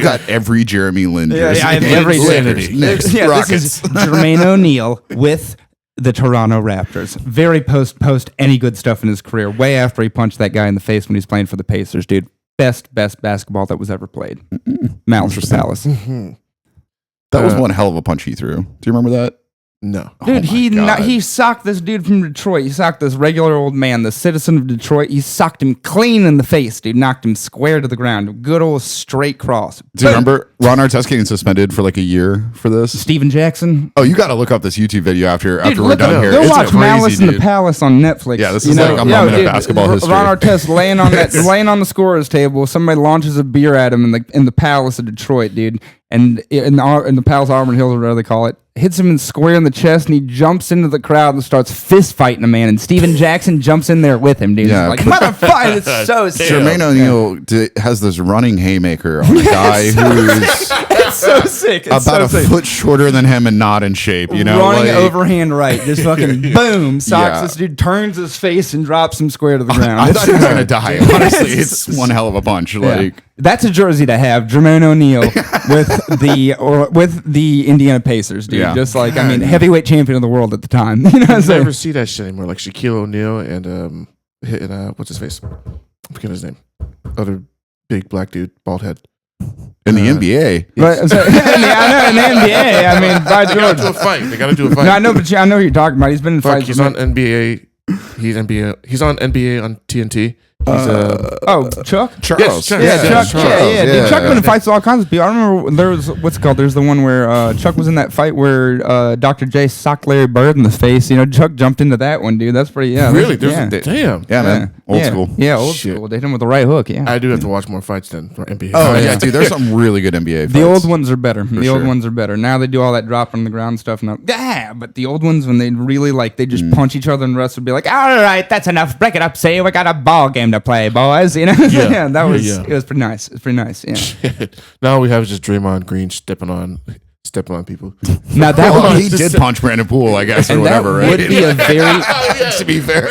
A: got every Jeremy Lin jersey.
B: I have every
A: Lakers, Knicks, Rockets.
B: This is Jermaine O'Neal with the Toronto Raptors. Very post any good stuff in his career. Way after he punched that guy in the face when he's playing for the Pacers, dude. Best basketball that was ever played. Malice to Palace.
A: That was one hell of a punch he threw. Do you remember that?
C: No.
B: Dude, he socked this dude from Detroit. He socked this regular old man, the citizen of Detroit. He socked him clean in the face, dude. Knocked him square to the ground. Good old straight cross.
A: Do you remember Ron Artest getting suspended for like a year for this?
B: Steven Jackson.
A: Oh, you got to look up this YouTube video after we're done here.
B: Go watch Malice in the Palace on Netflix.
A: Yeah, this is like a moment of basketball history.
B: Ron Artest laying on the scorer's table. Somebody launches a beer at him in the Palace of Detroit, dude. And in the Palace Auburn Hills, or whatever they call it, hits him square in the chest, and he jumps into the crowd and starts fist fighting a man. And Steven Jackson jumps in there with him, dude.
A: Yeah,
B: He's like, motherfucker, it's so sick.
A: Jermaine O'Neal has this running haymaker on a guy who's
B: it's so sick. It's
A: about a foot shorter than him and not in shape.
B: Running overhand right, just fucking boom, socks this dude, turns his face and drops him square to the ground.
A: I thought he was gonna die. Honestly, it's one hell of a punch. Like.
B: That's a jersey to have, Jermaine O'Neal with the Indiana Pacers, dude. Yeah. Just like heavyweight champion of the world at the time. You
C: never see that shit anymore. Like Shaquille O'Neal and what's his face? I forget his name. Other big black dude, bald head.
A: In the NBA,
B: right? In the NBA. I mean, by George,
C: they got to do a fight.
B: No, I know, but I know who you're talking about. He's been in fights.
C: He's on NBA. He's on NBA on TNT.
B: Chuck?
A: Charles.
B: Yes, Chuck. Yeah. Dude, Chuck been in fights with all kinds of people. I remember there's the one where Chuck was in that fight where Dr. J socked Larry Bird in the face. Chuck jumped into that one, dude. That's pretty,
C: Really? Damn.
A: Yeah, man. Old school.
B: Yeah, old school. They hit him with the right hook, yeah.
C: I do have to watch more fights then for NBA.
A: Oh, yeah, dude. There's some really good NBA fights.
B: The old ones are better. Old ones are better. Now they do all that dropping on the ground stuff. But the old ones, when they really, they just punch each other and the rest would be like, all right, that's enough. Break it up. See, we got a ball game to play, boys. It was pretty nice. It's pretty nice. Yeah.
C: Shit. Now we have just Draymond Green stepping on stepping on people.
B: Now that
A: Well,
B: would
A: he
B: be,
A: did punch Brandon Poole, I guess, or
B: and that
A: whatever, right?
B: would be a very.
A: To be fair.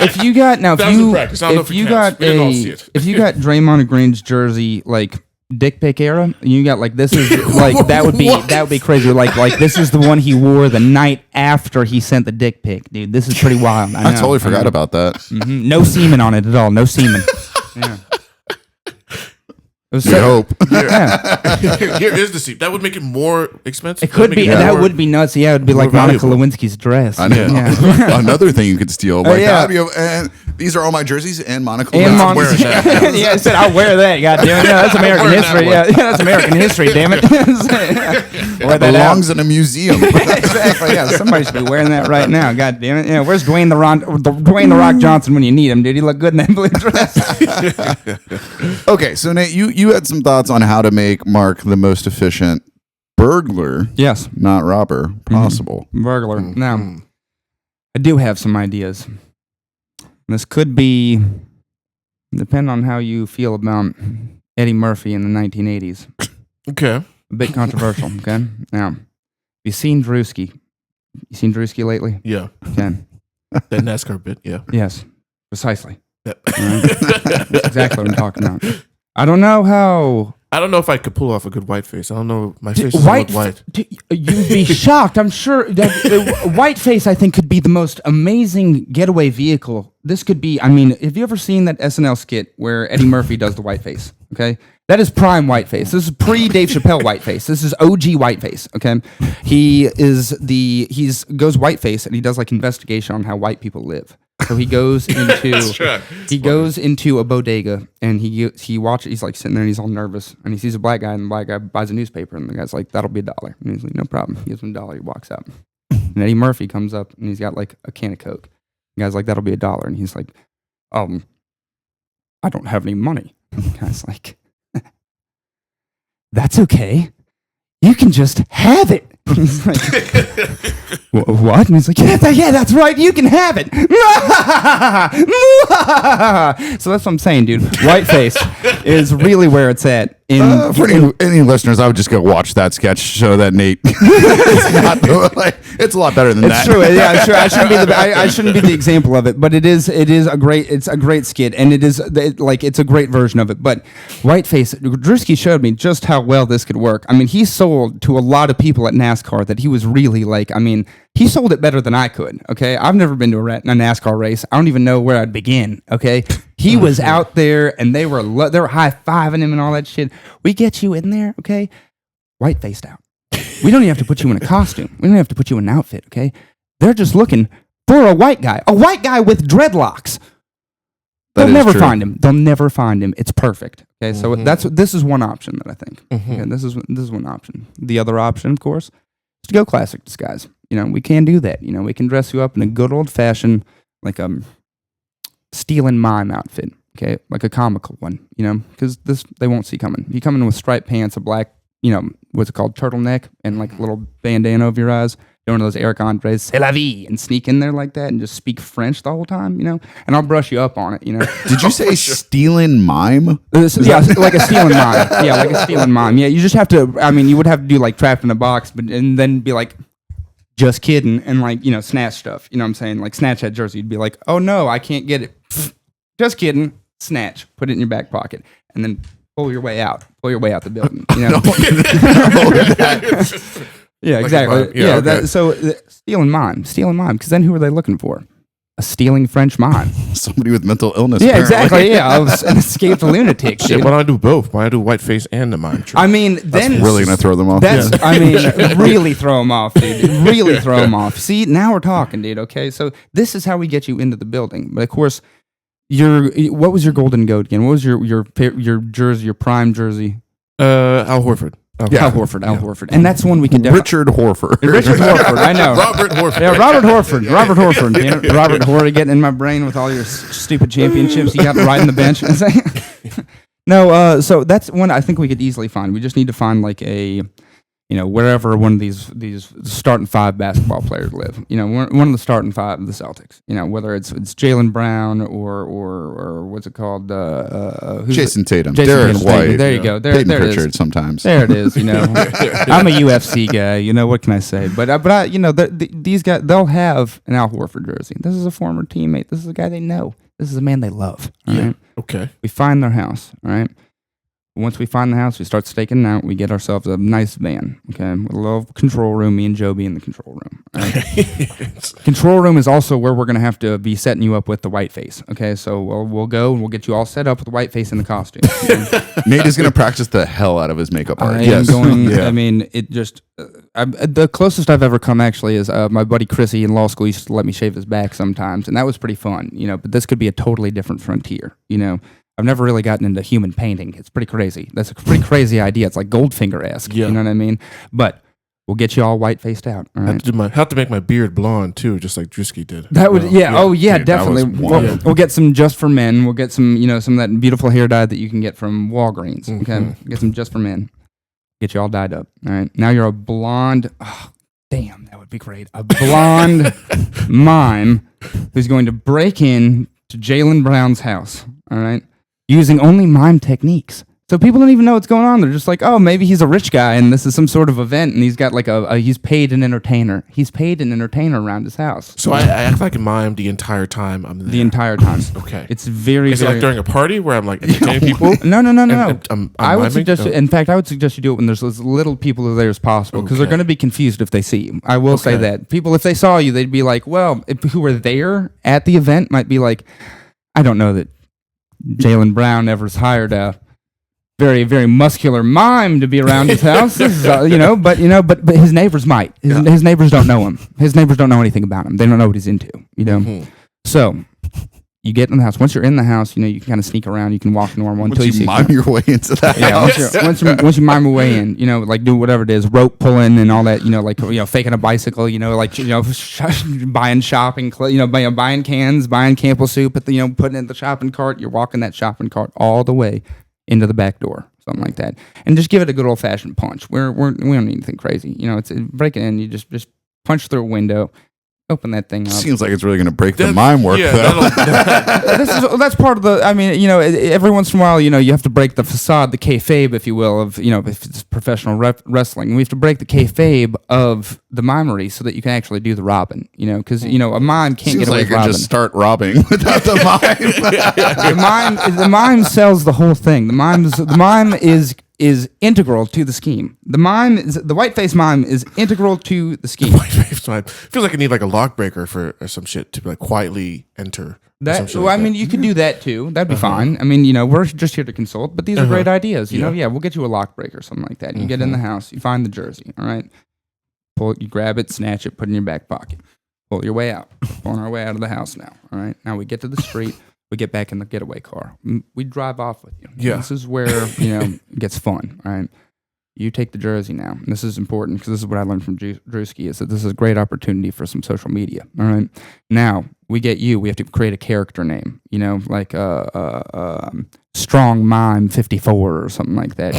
B: If you got now,
C: That was in
B: if
C: practice. I don't know
B: if
C: if it
B: you
C: counts.
B: got
C: We didn't all see it.
B: if you got Draymond Green's jersey like dick pic era, and you got like this is like that would be crazy. Like this is the one he wore the night after he sent the dick pic, dude. This is pretty wild.
A: I totally forgot about that.
B: Mhm. No semen on it at all. No semen. Yeah. It was
A: You hope.
B: yeah.
C: Here is the seat. That would make it more expensive.
B: It could be. That would be nuts. Yeah, it would be like
C: more
B: Monica
C: valuable.
B: Lewinsky's dress.
A: I know.
B: Yeah.
A: Another thing you could steal.
B: Oh,
A: Like,
B: yeah.
A: and these are all my jerseys and Monica.
B: And
A: Lewinsky.
B: Monica.
C: wearing that.
B: Yeah, I said I'll wear that. God damn it. Yeah, that's American
C: wearing that
B: history.
C: one.
B: Yeah, that's American history. Damn it. Wear that out.
A: belongs in a museum.
B: Exactly. Yeah, somebody should be wearing that right now. God damn it. Yeah, where's Dwayne the Rock Johnson when you need him, dude? He look good in that blue dress.
A: Okay, so Nate, you had some thoughts on how to make Mark the most efficient burglar,
B: Yes,
A: not robber, possible.
B: burglar.
C: Mm,
B: Now, I do have some ideas. This could be, depend on how you feel about Eddie Murphy in the 1980s.
C: Okay.
B: A bit controversial. Okay. Now, you seen Drewski? You seen Drewski lately?
C: Yeah.
B: Okay.
C: That NASCAR bit. Yeah.
B: Yes, precisely.
C: Yep.
B: That's exactly what I'm talking about. I don't know how.
C: I don't know if I could pull off a good white face. I don't know. My face is white.
B: You'd be shocked. I'm sure that whiteface, I think, could be the most amazing getaway vehicle. This could be. I mean, have you ever seen that SNL skit where Eddie Murphy does the whiteface? Okay, that is prime whiteface. This is pre Dave Chappelle whiteface. This is OG whiteface. Okay, he's goes whiteface and he does like investigation on how white people live. So he goes into a bodega and he watches. He's like sitting there and he's all nervous and he sees a black guy and the black guy buys a newspaper and the guy's like, "That'll be $1." And he's like, "No problem." He gives him $1. He walks out. And Eddie Murphy comes up and he's got like a can of Coke. The guy's like, "That'll be $1." And he's like, I don't have any money." And the guy's like, "That's okay. You can just have it." He's like, "What?" And he's like, yeah, that's right. You can have it. So that's what I'm saying, dude. Whiteface is really where it's at.
A: For any listeners, I would just go watch that sketch show that Nate. It's a lot better than
B: It's
A: that.
B: true. Yeah, sure. I shouldn't be the example of it, but it is a great skit, and it's a great version of it. But Whiteface, Drewski showed me just how well this could work. I mean, he sold to a lot of people at NASCAR that he was really like. I mean, he sold it better than I could. Okay, I've never been to a NASCAR race. I don't even know where I'd begin. Okay, he was out there, and they were high fiving him and all that shit. We get you in there, okay? White-faced out. We don't even have to put you in a costume. We don't have to put you in an outfit, okay? They're just looking for a white guy with dreadlocks. They'll never find him. They'll never find him. It's perfect. Okay, so this is one option that I think. Okay, this is one option. The other option, of course, is to go classic disguise. You know, we can do that. You know, we can dress you up in a good old fashioned like stealing mime outfit. Okay, like a comical one, you know, because they won't see coming. You come in with striped pants, a black, you know, what's it called, turtleneck, and like a little bandana over your eyes. Do one of those Eric Andre's, "C'est la vie," and sneak in there like that and just speak French the whole time, you know. And I'll brush you up on it, you know.
A: Did you say stealing mime?
B: Yeah, like a stealing mime. Yeah, like a stealing mime. Yeah, you just have to. I mean, you would have to do like trapped in a box, and then be like, "Just kidding," and like, you know, snatch stuff. You know what I'm saying? Like snatch that jersey. You'd be like, "Oh no, I can't get it." Just kidding. Snatch. Put it in your back pocket, and then pull your way out. Pull your way out the building. You know? Yeah,
C: Like
B: exactly.
C: a mime. Yeah, okay.
B: Stealing mime, because then who are they looking for? A stealing French mime.
A: Somebody with mental illness.
B: Yeah,
A: apparently.
B: exactly. Yeah, I was an escaped lunatic.
C: Shit,
B: Dude.
C: why don't I do both? Why don't I do white face and the mime trick?
B: I mean, then
A: Really gonna throw them off.
B: That's, I mean, really throw them off, dude. Really throw them off. See, now we're talking, dude. Okay, so this is how we get you into the building. But of course, what was your golden goat again? What was your jersey, your prime jersey?
C: Al Horford.
B: Al Horford, and that's one we can definitely.
A: Richard Horford.
B: Richard Horford, I know.
C: Robert Horford.
B: Yeah, Robert Horford. You know, Robert Horford getting in my brain with all your stupid championships you got riding the bench. No, so that's one I think we could easily find. We just need to find like a wherever one of these starting five basketball players live. One of the starting five of the Celtics. Whether it's Jaylen Brown or what's it called?
A: Jason Tatum,
B: Jason
A: Derek
B: Tatum.
A: White,
B: There you go.
A: Peyton
B: There it
A: Pritchard.
B: is.
A: Sometimes
B: There it is. I'm a UFC guy. What can I say? But these guys, they'll have an Al Horford jersey. This is a former teammate. This is a guy they know. This is a man they love. All right?
C: Okay.
B: We find their house. All right. Once we find the house, we start staking out. We get ourselves a nice van, okay, with a little control room. Me and Joe be in the control room. Right? Control room is also where we're going to have to be setting you up with the white face, okay? So we'll go and we'll get you all set up with the white face in the costume. Okay?
A: Nate is going to practice the hell out of his makeup art.
B: I am going. I mean, it just the closest I've ever come actually is my buddy Chrissy in law school used to let me shave his back sometimes, and that was pretty fun, But this could be a totally different frontier, I've never really gotten into human painting. It's pretty crazy. That's a pretty crazy idea. It's like Goldfinger-esque.
C: Yeah.
B: You know what I mean? But we'll get you all white-faced out. All right?
C: Have to make my beard blonde too, just like Drewski did.
B: That would, yeah. Oh, yeah,
A: Dude, that was
B: definitely.
A: wild.
B: We'll get some just for men. We'll get some, some of that beautiful hair dye that you can get from Walgreens. Okay, get some just for men. Get you all dyed up. All right. Now you're a blonde. Oh, damn, that would be great. A blonde mime who's going to break in to Jaylen Brown's house. All right. Using only mime techniques. So people don't even know what's going on. They're just like, oh, maybe he's a rich guy and this is some sort of event and he's got like he's paid an entertainer. He's paid an entertainer around his house.
C: So I act like a mime the entire time I'm there.
B: The entire time.
C: Okay.
B: It's very,
C: Is it
B: very...
C: like during a party where I'm like entertaining people?
B: No.
C: I'm
B: I would
C: miming?
B: suggest,
C: Oh.
B: in fact, I would suggest you do it when there's as little people there as possible because they're
C: Okay.
B: going to be confused if they see you. I will say
C: Okay.
B: that. People, if they saw you, they'd be like, well, who were there at the event might be like, I don't know that Jaylen Brown ever's hired a very, very muscular mime to be around his house. This is, but his neighbors might. His neighbors don't know him. His neighbors don't know anything about him. They don't know what he's into, So you get in the house. Once you're in the house, you can kind of sneak around. You can walk normal until
A: Once
B: you
A: you
B: see
A: mime your way into that
B: yeah,
A: house.
B: once you mime your way in, like do whatever it is, rope pulling and all that, faking a bicycle, buying shopping, buying cans, buying Campbell soup, putting it in the shopping cart. You're walking that shopping cart all the way into the back door, something like that, and just give it a good old fashioned punch. We don't need anything crazy, it's break it in. You just punch through a window. Open that thing up.
A: Seems like it's really going to break the mime work, though.
B: That's part of the. I mean, every once in a while, you have to break the facade, the kayfabe, if you will, of if it's professional wrestling. We have to break the kayfabe of the mimery so that you can actually do the robbing. Because a mime can't
A: Seems
B: get away
A: like
B: with
A: you
B: robbing.
A: just start robbing without the mime.
B: The mime sells the whole thing. The mime is integral to the scheme. The white-faced mime is integral to the scheme.
C: Feels like I need like a lock breaker or some shit to like quietly enter.
B: You could do that too. That'd be fine. I mean, we're just here to consult, but these are great ideas. We'll get you a lock breaker or something like that. You get in the house, you find the jersey, all right? You grab it, snatch it, put it in your back pocket. Pull your way out. On our way out of the house now, all right? Now we get to the street. We get back in the getaway car. We drive off with you.
C: Yeah.
B: This is where, it gets fun, all right? You take the jersey now. And this is important because this is what I learned from Drewski is that this is a great opportunity for some social media, all right? Now, we get you. We have to create a character name, like Strong Mime 54 or something like that,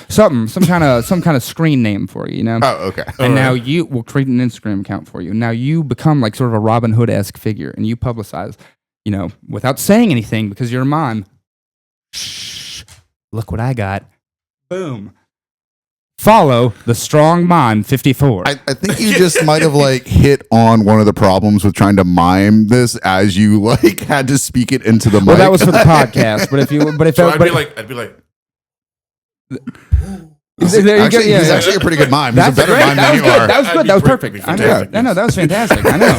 B: some kind of screen name for you,
A: Oh, okay.
B: And now we'll create an Instagram account for you. Now you become like sort of a Robin Hood-esque figure and you publicize, without saying anything because you're a mime. Shh, look what I got. Boom. Follow the Strong Mime 54.
A: I think you just might have hit on one of the problems with trying to mime this as you had to speak it into the mic.
B: Well, that was for the podcast.
C: I'd be like,
A: He's actually a pretty good mime. He's a better mime than you are.
B: That was good. That was perfect. I know. No, that was fantastic. I know.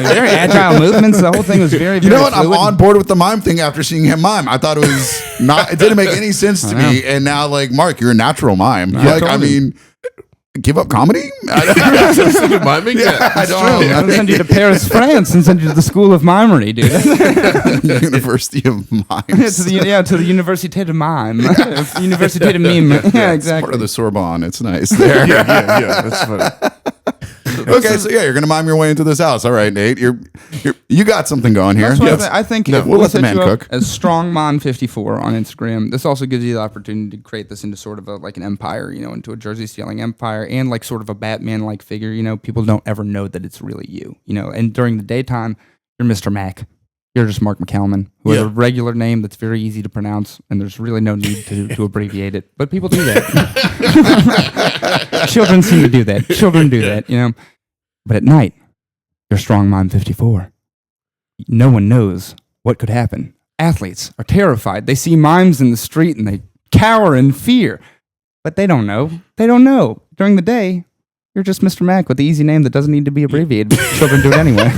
B: Very agile movements. The whole thing was very, very
A: You know what?
B: fluid.
A: I'm on board with the mime thing after seeing him mime. I thought it was not. It didn't make any sense to me. And now, Mark, you're a natural mime. Give up comedy?
C: miming? Yeah,
A: I don't know.
B: I'll send you to Paris, France, and send you to the School of Mimery, dude.
A: University of Mime.
B: to the Université de Mime. Université de Mime. Yeah,
A: It's
B: exactly.
A: part of the Sorbonne. It's nice there.
C: yeah. That's funny.
A: Okay, so yeah, you're gonna mime your way into this house. All right, Nate, you got something going here.
B: That's what
A: Yes.
B: I think
A: No,
B: if
A: we'll
B: we
A: let the
B: set
A: man
B: you up
A: cook.
B: as Strongmon54 on Instagram, this also gives you the opportunity to create this into sort of like an empire, into a jersey stealing empire, and like sort of a Batman-like figure. People don't ever know that it's really you. And during the daytime, you're Mr. Mac. You're just Mark McCalman, who has a regular name that's very easy to pronounce, and there's really no need to abbreviate it. But people do that. Children seem to do that. Children do that, But at night, you're Strongmon54. No one knows what could happen. Athletes are terrified. They see mimes in the street, and they cower in fear. But they don't know. They don't know. During the day, you're just Mr. Mac with the easy name that doesn't need to be abbreviated. But children do it anyway.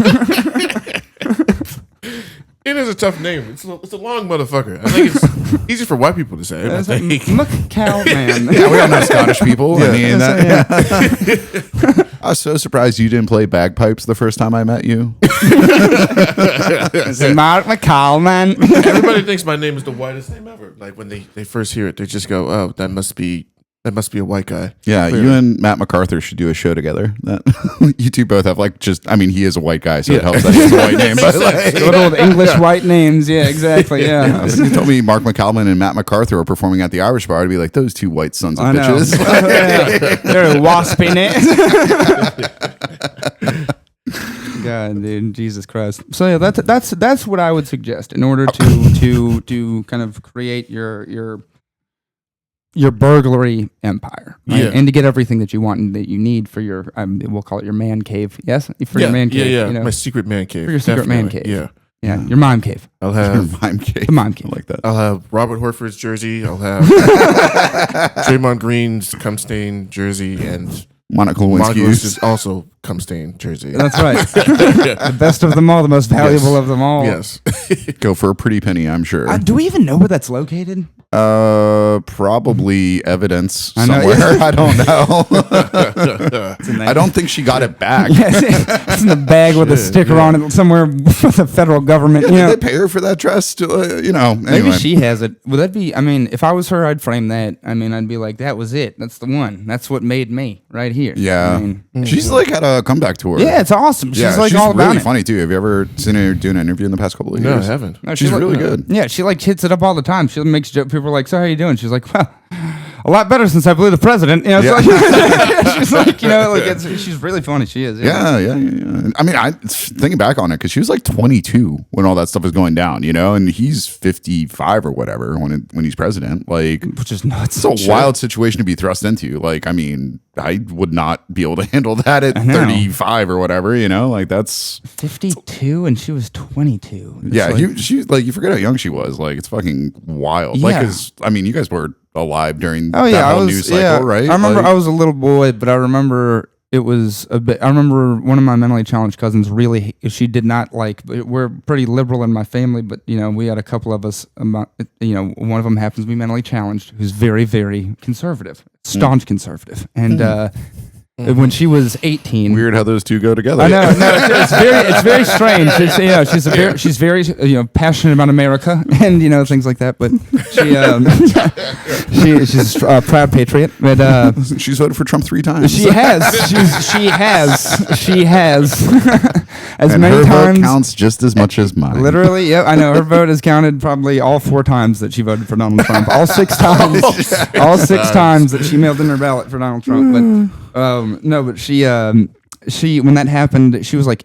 C: It is a tough name. It's a long motherfucker. I think it's easy for white people to say. I think.
B: McCalman.
A: Yeah, we all know Scottish people. I mean,
B: Yeah.
A: I was so surprised you didn't play bagpipes the first time I met you.
B: It's Mark McCalman.
C: Everybody thinks my name is the whitest name ever. Like when they first hear it, they just go, "Oh, that must be a white guy."
A: Yeah,
C: Clearly.
A: you and Matt MacArthur should do a show together. That you two both have he is a white guy, so it helps that he has a white name. But
B: Good old English white names. Yeah, exactly. Yeah.
A: if you told me Mark McCalman and Matt MacArthur are performing at the Irish Bar, I'd be like, those two white sons of
B: I know.
A: bitches.
B: Yeah. They're waspy names. God, dude, Jesus Christ. So yeah, that's what I would suggest in order to kind of create your burglary empire, right?
C: Yeah.
B: And to get everything that you want and that you need for your we'll call it your man cave. Yes, for your man cave.
C: Yeah. My secret man cave.
B: For your secret man
C: Definitely.
B: cave. Yeah, your mime cave.
C: I'll have
A: Mime cave.
B: The mime cave.
A: I like that.
C: I'll have Robert Horford's jersey. I'll have Draymond Green's cum stain jersey, and
A: Monica
C: Monica
A: Lewinsky's.
C: Lewinsky's also cum stain jersey.
B: That's right. The best of them all, the most valuable of them all.
C: Yes.
A: Go for a pretty penny, I'm sure.
B: Do we even know where that's located?
A: Probably evidence
B: I know,
A: somewhere.
B: yeah.
A: I don't know. I don't think she got it back.
B: Yes, it's in the bag with a sticker on it somewhere with the federal government.
A: Did they pay her for that dress?
B: Maybe
A: Anyway.
B: she has it. Would that be? I mean, if I was her, I'd frame that. I mean, I'd be like, that was it. That's the one. That's what made me right here.
A: Yeah.
B: I mean,
A: She's like had a comeback tour.
B: yeah, it's awesome. She's
A: Yeah,
B: like all about
A: really
B: it.
A: funny too. Have you ever seen her do an interview in the past couple of
C: No, I
A: years?
C: haven't.
B: No,
A: She's
B: like-
A: really good.
B: Yeah, she like hits it up all the time. She makes jokes. People are like, "So how you doing?" She's like, "Well, a lot better since I blew the president." It's like, she's like, she's really funny. She is.
A: Yeah. I mean, thinking back on it, because she was like 22 when all that stuff was going down, and he's 55 or whatever when he's president. Like,
B: Which is nuts.
A: it's a wild situation to be thrust into. Like, I mean, I would not be able to handle that at
B: know.
A: 35 or whatever. Like that's
B: 52 and she was 22. It's
A: yeah.
B: like-
A: She's like, you forget how young she was. Like, it's fucking wild. Like,
B: Yeah.
A: because I mean, you guys were alive during
B: Oh yeah,
A: that
B: I
A: whole
B: was.
A: news cycle,
B: Yeah,
A: right?
B: I remember
A: Like,
B: I was a little boy, but I remember it was a bit. I remember one of my mentally challenged cousins really. She did not like. We're pretty liberal in my family, but we had a couple of us. One of them happens to be mentally challenged, who's very, very conservative, staunch conservative, and. When she was 18,
A: weird how those two go together.
B: I know, no, it's very strange. She's very passionate about America and things like that. But she's a proud patriot. But
A: She's voted for Trump 3 times.
B: she has as
A: and
B: many
A: her
B: times.
A: vote counts just as much as mine.
B: Literally, yeah, I know her vote has counted probably all 4 times that she voted for Donald Trump. All 6 times, all 6 times that she mailed in her ballot for Donald Trump. But no, but she when that happened, she was like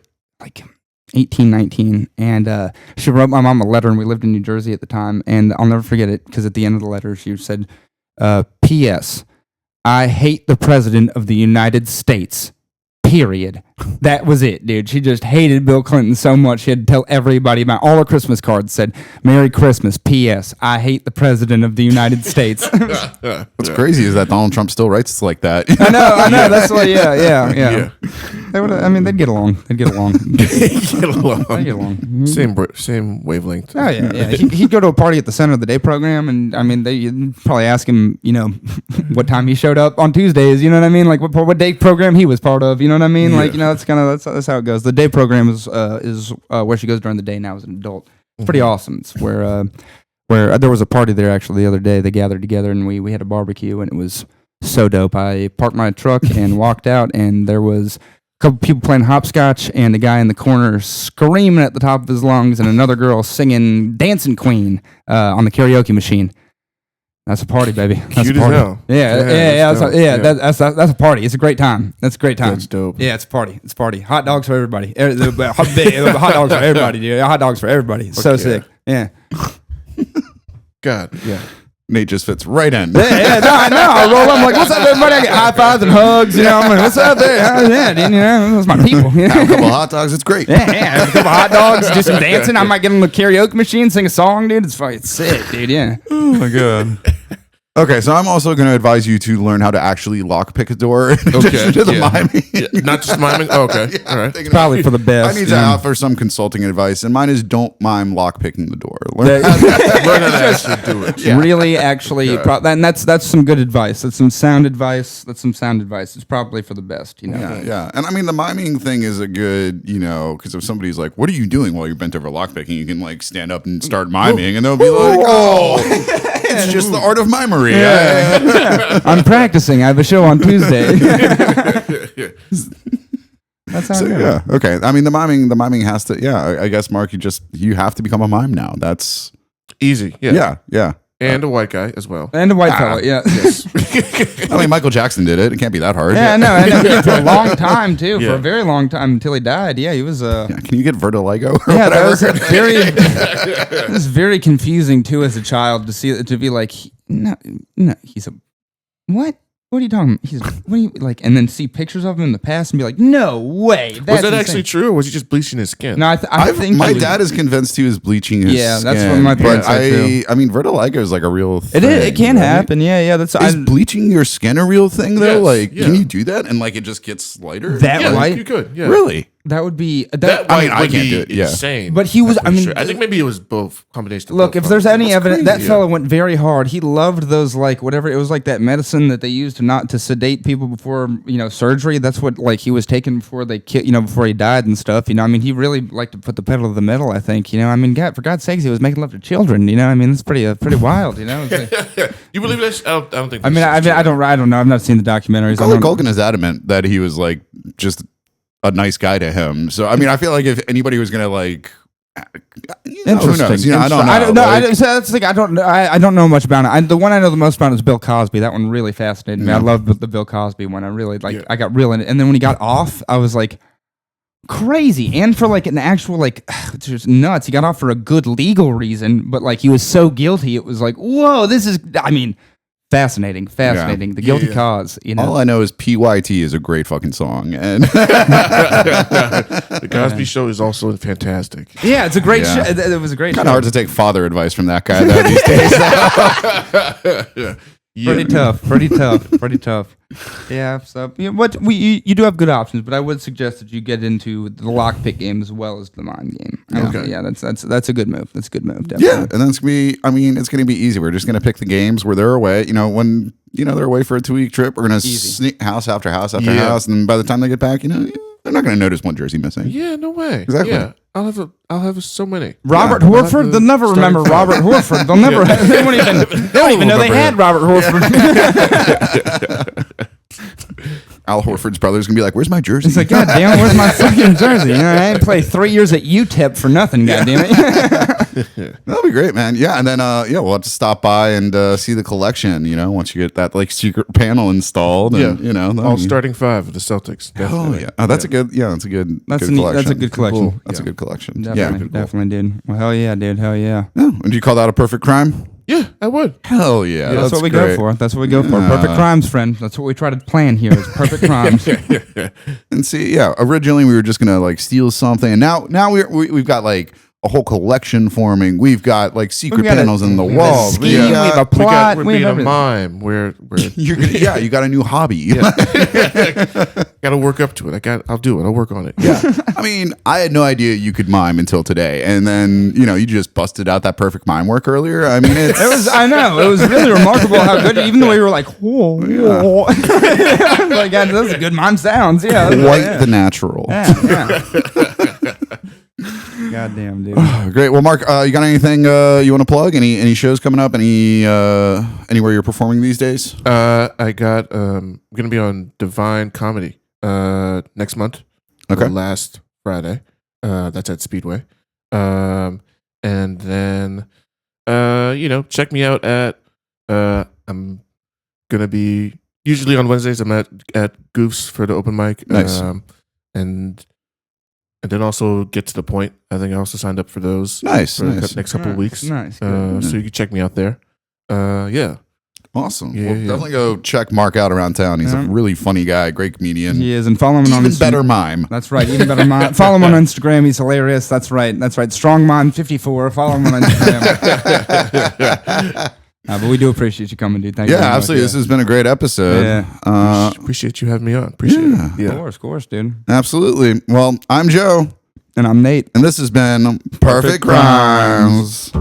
B: 18, 19, and she wrote my mom a letter, and we lived in New Jersey at the time, and I'll never forget it because at the end of the letter she said, "P.S. I hate the President of the United States." Period. That was it, dude. She just hated Bill Clinton so much she had to tell everybody about all her Christmas cards said, "Merry Christmas, P.S. I hate the President of the United States."
A: What's crazy is that Donald Trump still writes like that.
B: I know. That's why. Yeah. They would. I mean, they'd get along.
C: Get along.
B: They'd get along. Mhm.
C: Same wavelength.
B: Oh yeah. He'd go to a party at the Center of the Day program, and I mean, you'd probably ask him, what time he showed up on Tuesdays. You know what I mean? Like what day program he was part of. You know what I mean? Like that's how it goes. The day program is where she goes during the day now as an adult. It's pretty awesome. It's where there was a party there actually the other day. They gathered together and we had a barbecue and it was so dope. I parked my truck and walked out and there was couple people playing hopscotch, and a guy in the corner screaming at the top of his lungs, and another girl singing "Dancing Queen" on the karaoke machine. That's a party, baby. That's
C: Cute
B: a party.
C: as hell.
B: That's a party. It's a great time. That's a great time.
C: That's dope.
B: Yeah, it's a party. It's a party. Hot dogs for everybody. Hot dogs for everybody, dude. Hot dogs for everybody. So sick. Yeah.
C: God, yeah.
A: Nate just fits right in.
B: Yeah, no, I know. I roll up, I'm like, what's up, everybody? I get high fives and hugs, you know. I'm like, what's up there? Oh, yeah, dude, you know, those my people. You know?
A: Have a couple of hot dogs. It's great.
B: Yeah, a couple hot dogs, do some dancing. I might get on the karaoke machine, sing a song, dude. It's fucking sick, dude. Yeah.
A: Oh my god. Okay, so I'm also going to advise you to learn how to actually lockpick a door in addition to the miming.
C: Yeah. Not just miming? Oh, okay. All right.
B: It's probably for the best.
A: I need to offer some consulting advice, and mine is don't mime lockpicking the door.
C: Learn how to actually do it.
A: Yeah.
B: Really, actually, and that's some good advice. That's some sound advice. It's probably for the best, you know.
A: Yeah. And I mean, the miming thing is a good, you know, because if somebody's like, what are you doing while you're bent over lockpicking? You can like stand up and start miming, and they'll be like, oh, it's just the art of mimery. Yeah.
B: I'm practicing. I have a show on Tuesday. That's how.
A: Yeah. Okay. I mean, the miming has to. Yeah. I guess Mark, you have to become a mime now. That's
C: easy. Yeah.
A: Yeah.
C: And a white guy as well.
B: And a white fella, yeah.
C: Yes.
A: I mean, Michael Jackson did it. It can't be that hard.
B: Yeah, no, and he did for a long time too. For a very long time until he died. Yeah, he was.
A: Yeah, can you get vertigo?
B: Yeah, that was it was very confusing too as a child to be like, no, he's a what? What are you talking about? What are you like? And then see pictures of him in the past and be like, no way.
C: Was that actually true, or was he just bleaching his skin?
B: No, I think
A: my dad is convinced he was bleaching his skin.
B: Yeah, that's what my parents say too.
A: I mean, vitiligo is like a real thing.
B: It can happen. Yeah. Is
A: bleaching your skin a real thing though?
C: Yes,
A: Like,
C: yeah.
A: can you do that and like it just gets lighter?
B: That white?
C: You could. Yeah.
A: Really?
B: That would be
C: That
A: I mean,
C: white
A: I
C: would
A: can't
C: be
A: do it, yeah.
C: insane.
B: But he was. I mean,
C: I think maybe it was both combination. Of
B: look,
C: both
B: if there's any
C: That's
B: evidence,
C: crazy,
B: that fella went very hard. He loved those like whatever it was like that medicine that they used to sedate people before surgery. That's what like he was taking before before he died and stuff. I mean, he really liked to put the pedal to the metal. I think. I mean, God, for God's sakes, he was making love to children. I mean, it's pretty wild. It's like,
C: You believe this? I don't think.
B: I mean, I don't know. I've not seen the documentaries.
A: Culkin is adamant that he was like just a nice guy to him. So I mean, I feel like if anybody was gonna like, who knows? I don't know.
B: I don't know. So that's like I don't know. I don't know much about it. The one I know the most about is Bill Cosby. That one really fascinated me. I love the Bill Cosby one. I really like.
C: Yeah.
B: I got real in it. And then when he got off, I was like crazy. And for like an actual like, it's just nuts. He got off for a good legal reason, but like he was so guilty. It was like, whoa, this is. I mean. Fascinating. The guilty cause.
A: All I know is PYT is a great fucking song, and
C: The Cosby Show is also fantastic.
B: Yeah, it's a great show. It was a great.
A: kind of hard to take father advice from that guy though these days.
C: Yeah.
B: Pretty tough. Yeah. So you do have good options, but I would suggest that you get into the lockpick game as well as the mime game.
C: Okay.
B: Yeah, that's a good move. That's a good move. Definitely.
A: Yeah, and then it's gonna be. I mean, it's gonna be easy. We're just gonna pick the games where they're away. When they're away for a 2-week trip, we're gonna sneak house after house after house, and by the time they get back, they're not gonna notice one jersey missing.
C: Yeah, no way.
A: Exactly.
C: Yeah, I'll have so many.
B: Robert Horford. They'll never remember Robert Horford. They'll never. They won't even know they had Robert Horford.
A: Al Horford's brother's gonna be like, "Where's my jersey?"
B: It's like, God damn it, where's my fucking jersey? I didn't play 3 years at UTEP for nothing. God damn it.
A: That'll be great, man. Yeah, and then we'll have to stop by and see the collection. Once you get that like secret panel installed. And,
C: all starting five of the Celtics.
A: Oh
C: Definitely.
A: yeah, that's a good. Yeah, that's a good.
B: That's
A: collection.
B: That's a good collection.
A: Cool. That's a good collection.
B: Definitely, dude. Well, hell yeah, dude. Hell yeah.
A: Would you call that a perfect crime?
C: Yeah, I would.
A: Hell yeah,
B: That's what we go for. That's what we go for. Perfect crimes, friend. That's what we try to plan here is perfect crimes.
A: And see, originally we were just gonna like steal something, and now we've got like a whole collection forming. We've got like secret panels in the walls.
B: We have a plot.
C: We're
B: We
C: being
B: have
C: a
B: everything.
C: mime. We're
A: you got a new hobby.
C: got to work up to it. I'll do it. I'll work on it.
A: Yeah. I mean, I had no idea you could mime until today, and then you just busted out that perfect mime work earlier. I mean,
B: I know it was really remarkable how good. Even the way you were like, whoa. Like, God, those are good mime sounds. Yeah,
A: quite the natural.
B: Yeah. Goddamn, dude.
A: Great. Well, Mark, you got anything you want to plug? Any shows coming up? Anywhere you're performing these days?
C: I got. I'm gonna be on Divine Comedy next month.
A: Okay.
C: last Friday. That's at Speedway. And then, check me out at, I'm going to be, usually on Wednesdays, I'm at Goofs for the open mic.
A: Nice.
C: And then also Get to the Point. I think I also signed up for those.
A: Nice.
C: For the next couple of weeks.
B: Nice.
C: So you can check me out there. Yeah.
A: Awesome.
C: Yeah,
A: Well,
C: yeah.
A: definitely go check Mark out around town. He's a really funny guy, great comedian.
B: He is, and follow him on
A: Even
B: Instagram.
A: better mime.
B: That's right, even better mime. Follow him on Instagram. He's hilarious. That's right. Strong Mime 54. Follow him on Instagram. But we do appreciate you coming, dude. Thank you.
A: Yeah,
B: very much.
A: absolutely. This has been a great episode.
B: Yeah.
C: Appreciate you having me on. Appreciate it. Yeah.
B: Of course, dude.
A: Absolutely. Well, I'm Joe,
B: And I'm Nate.
A: and this has been Perfect Crimes.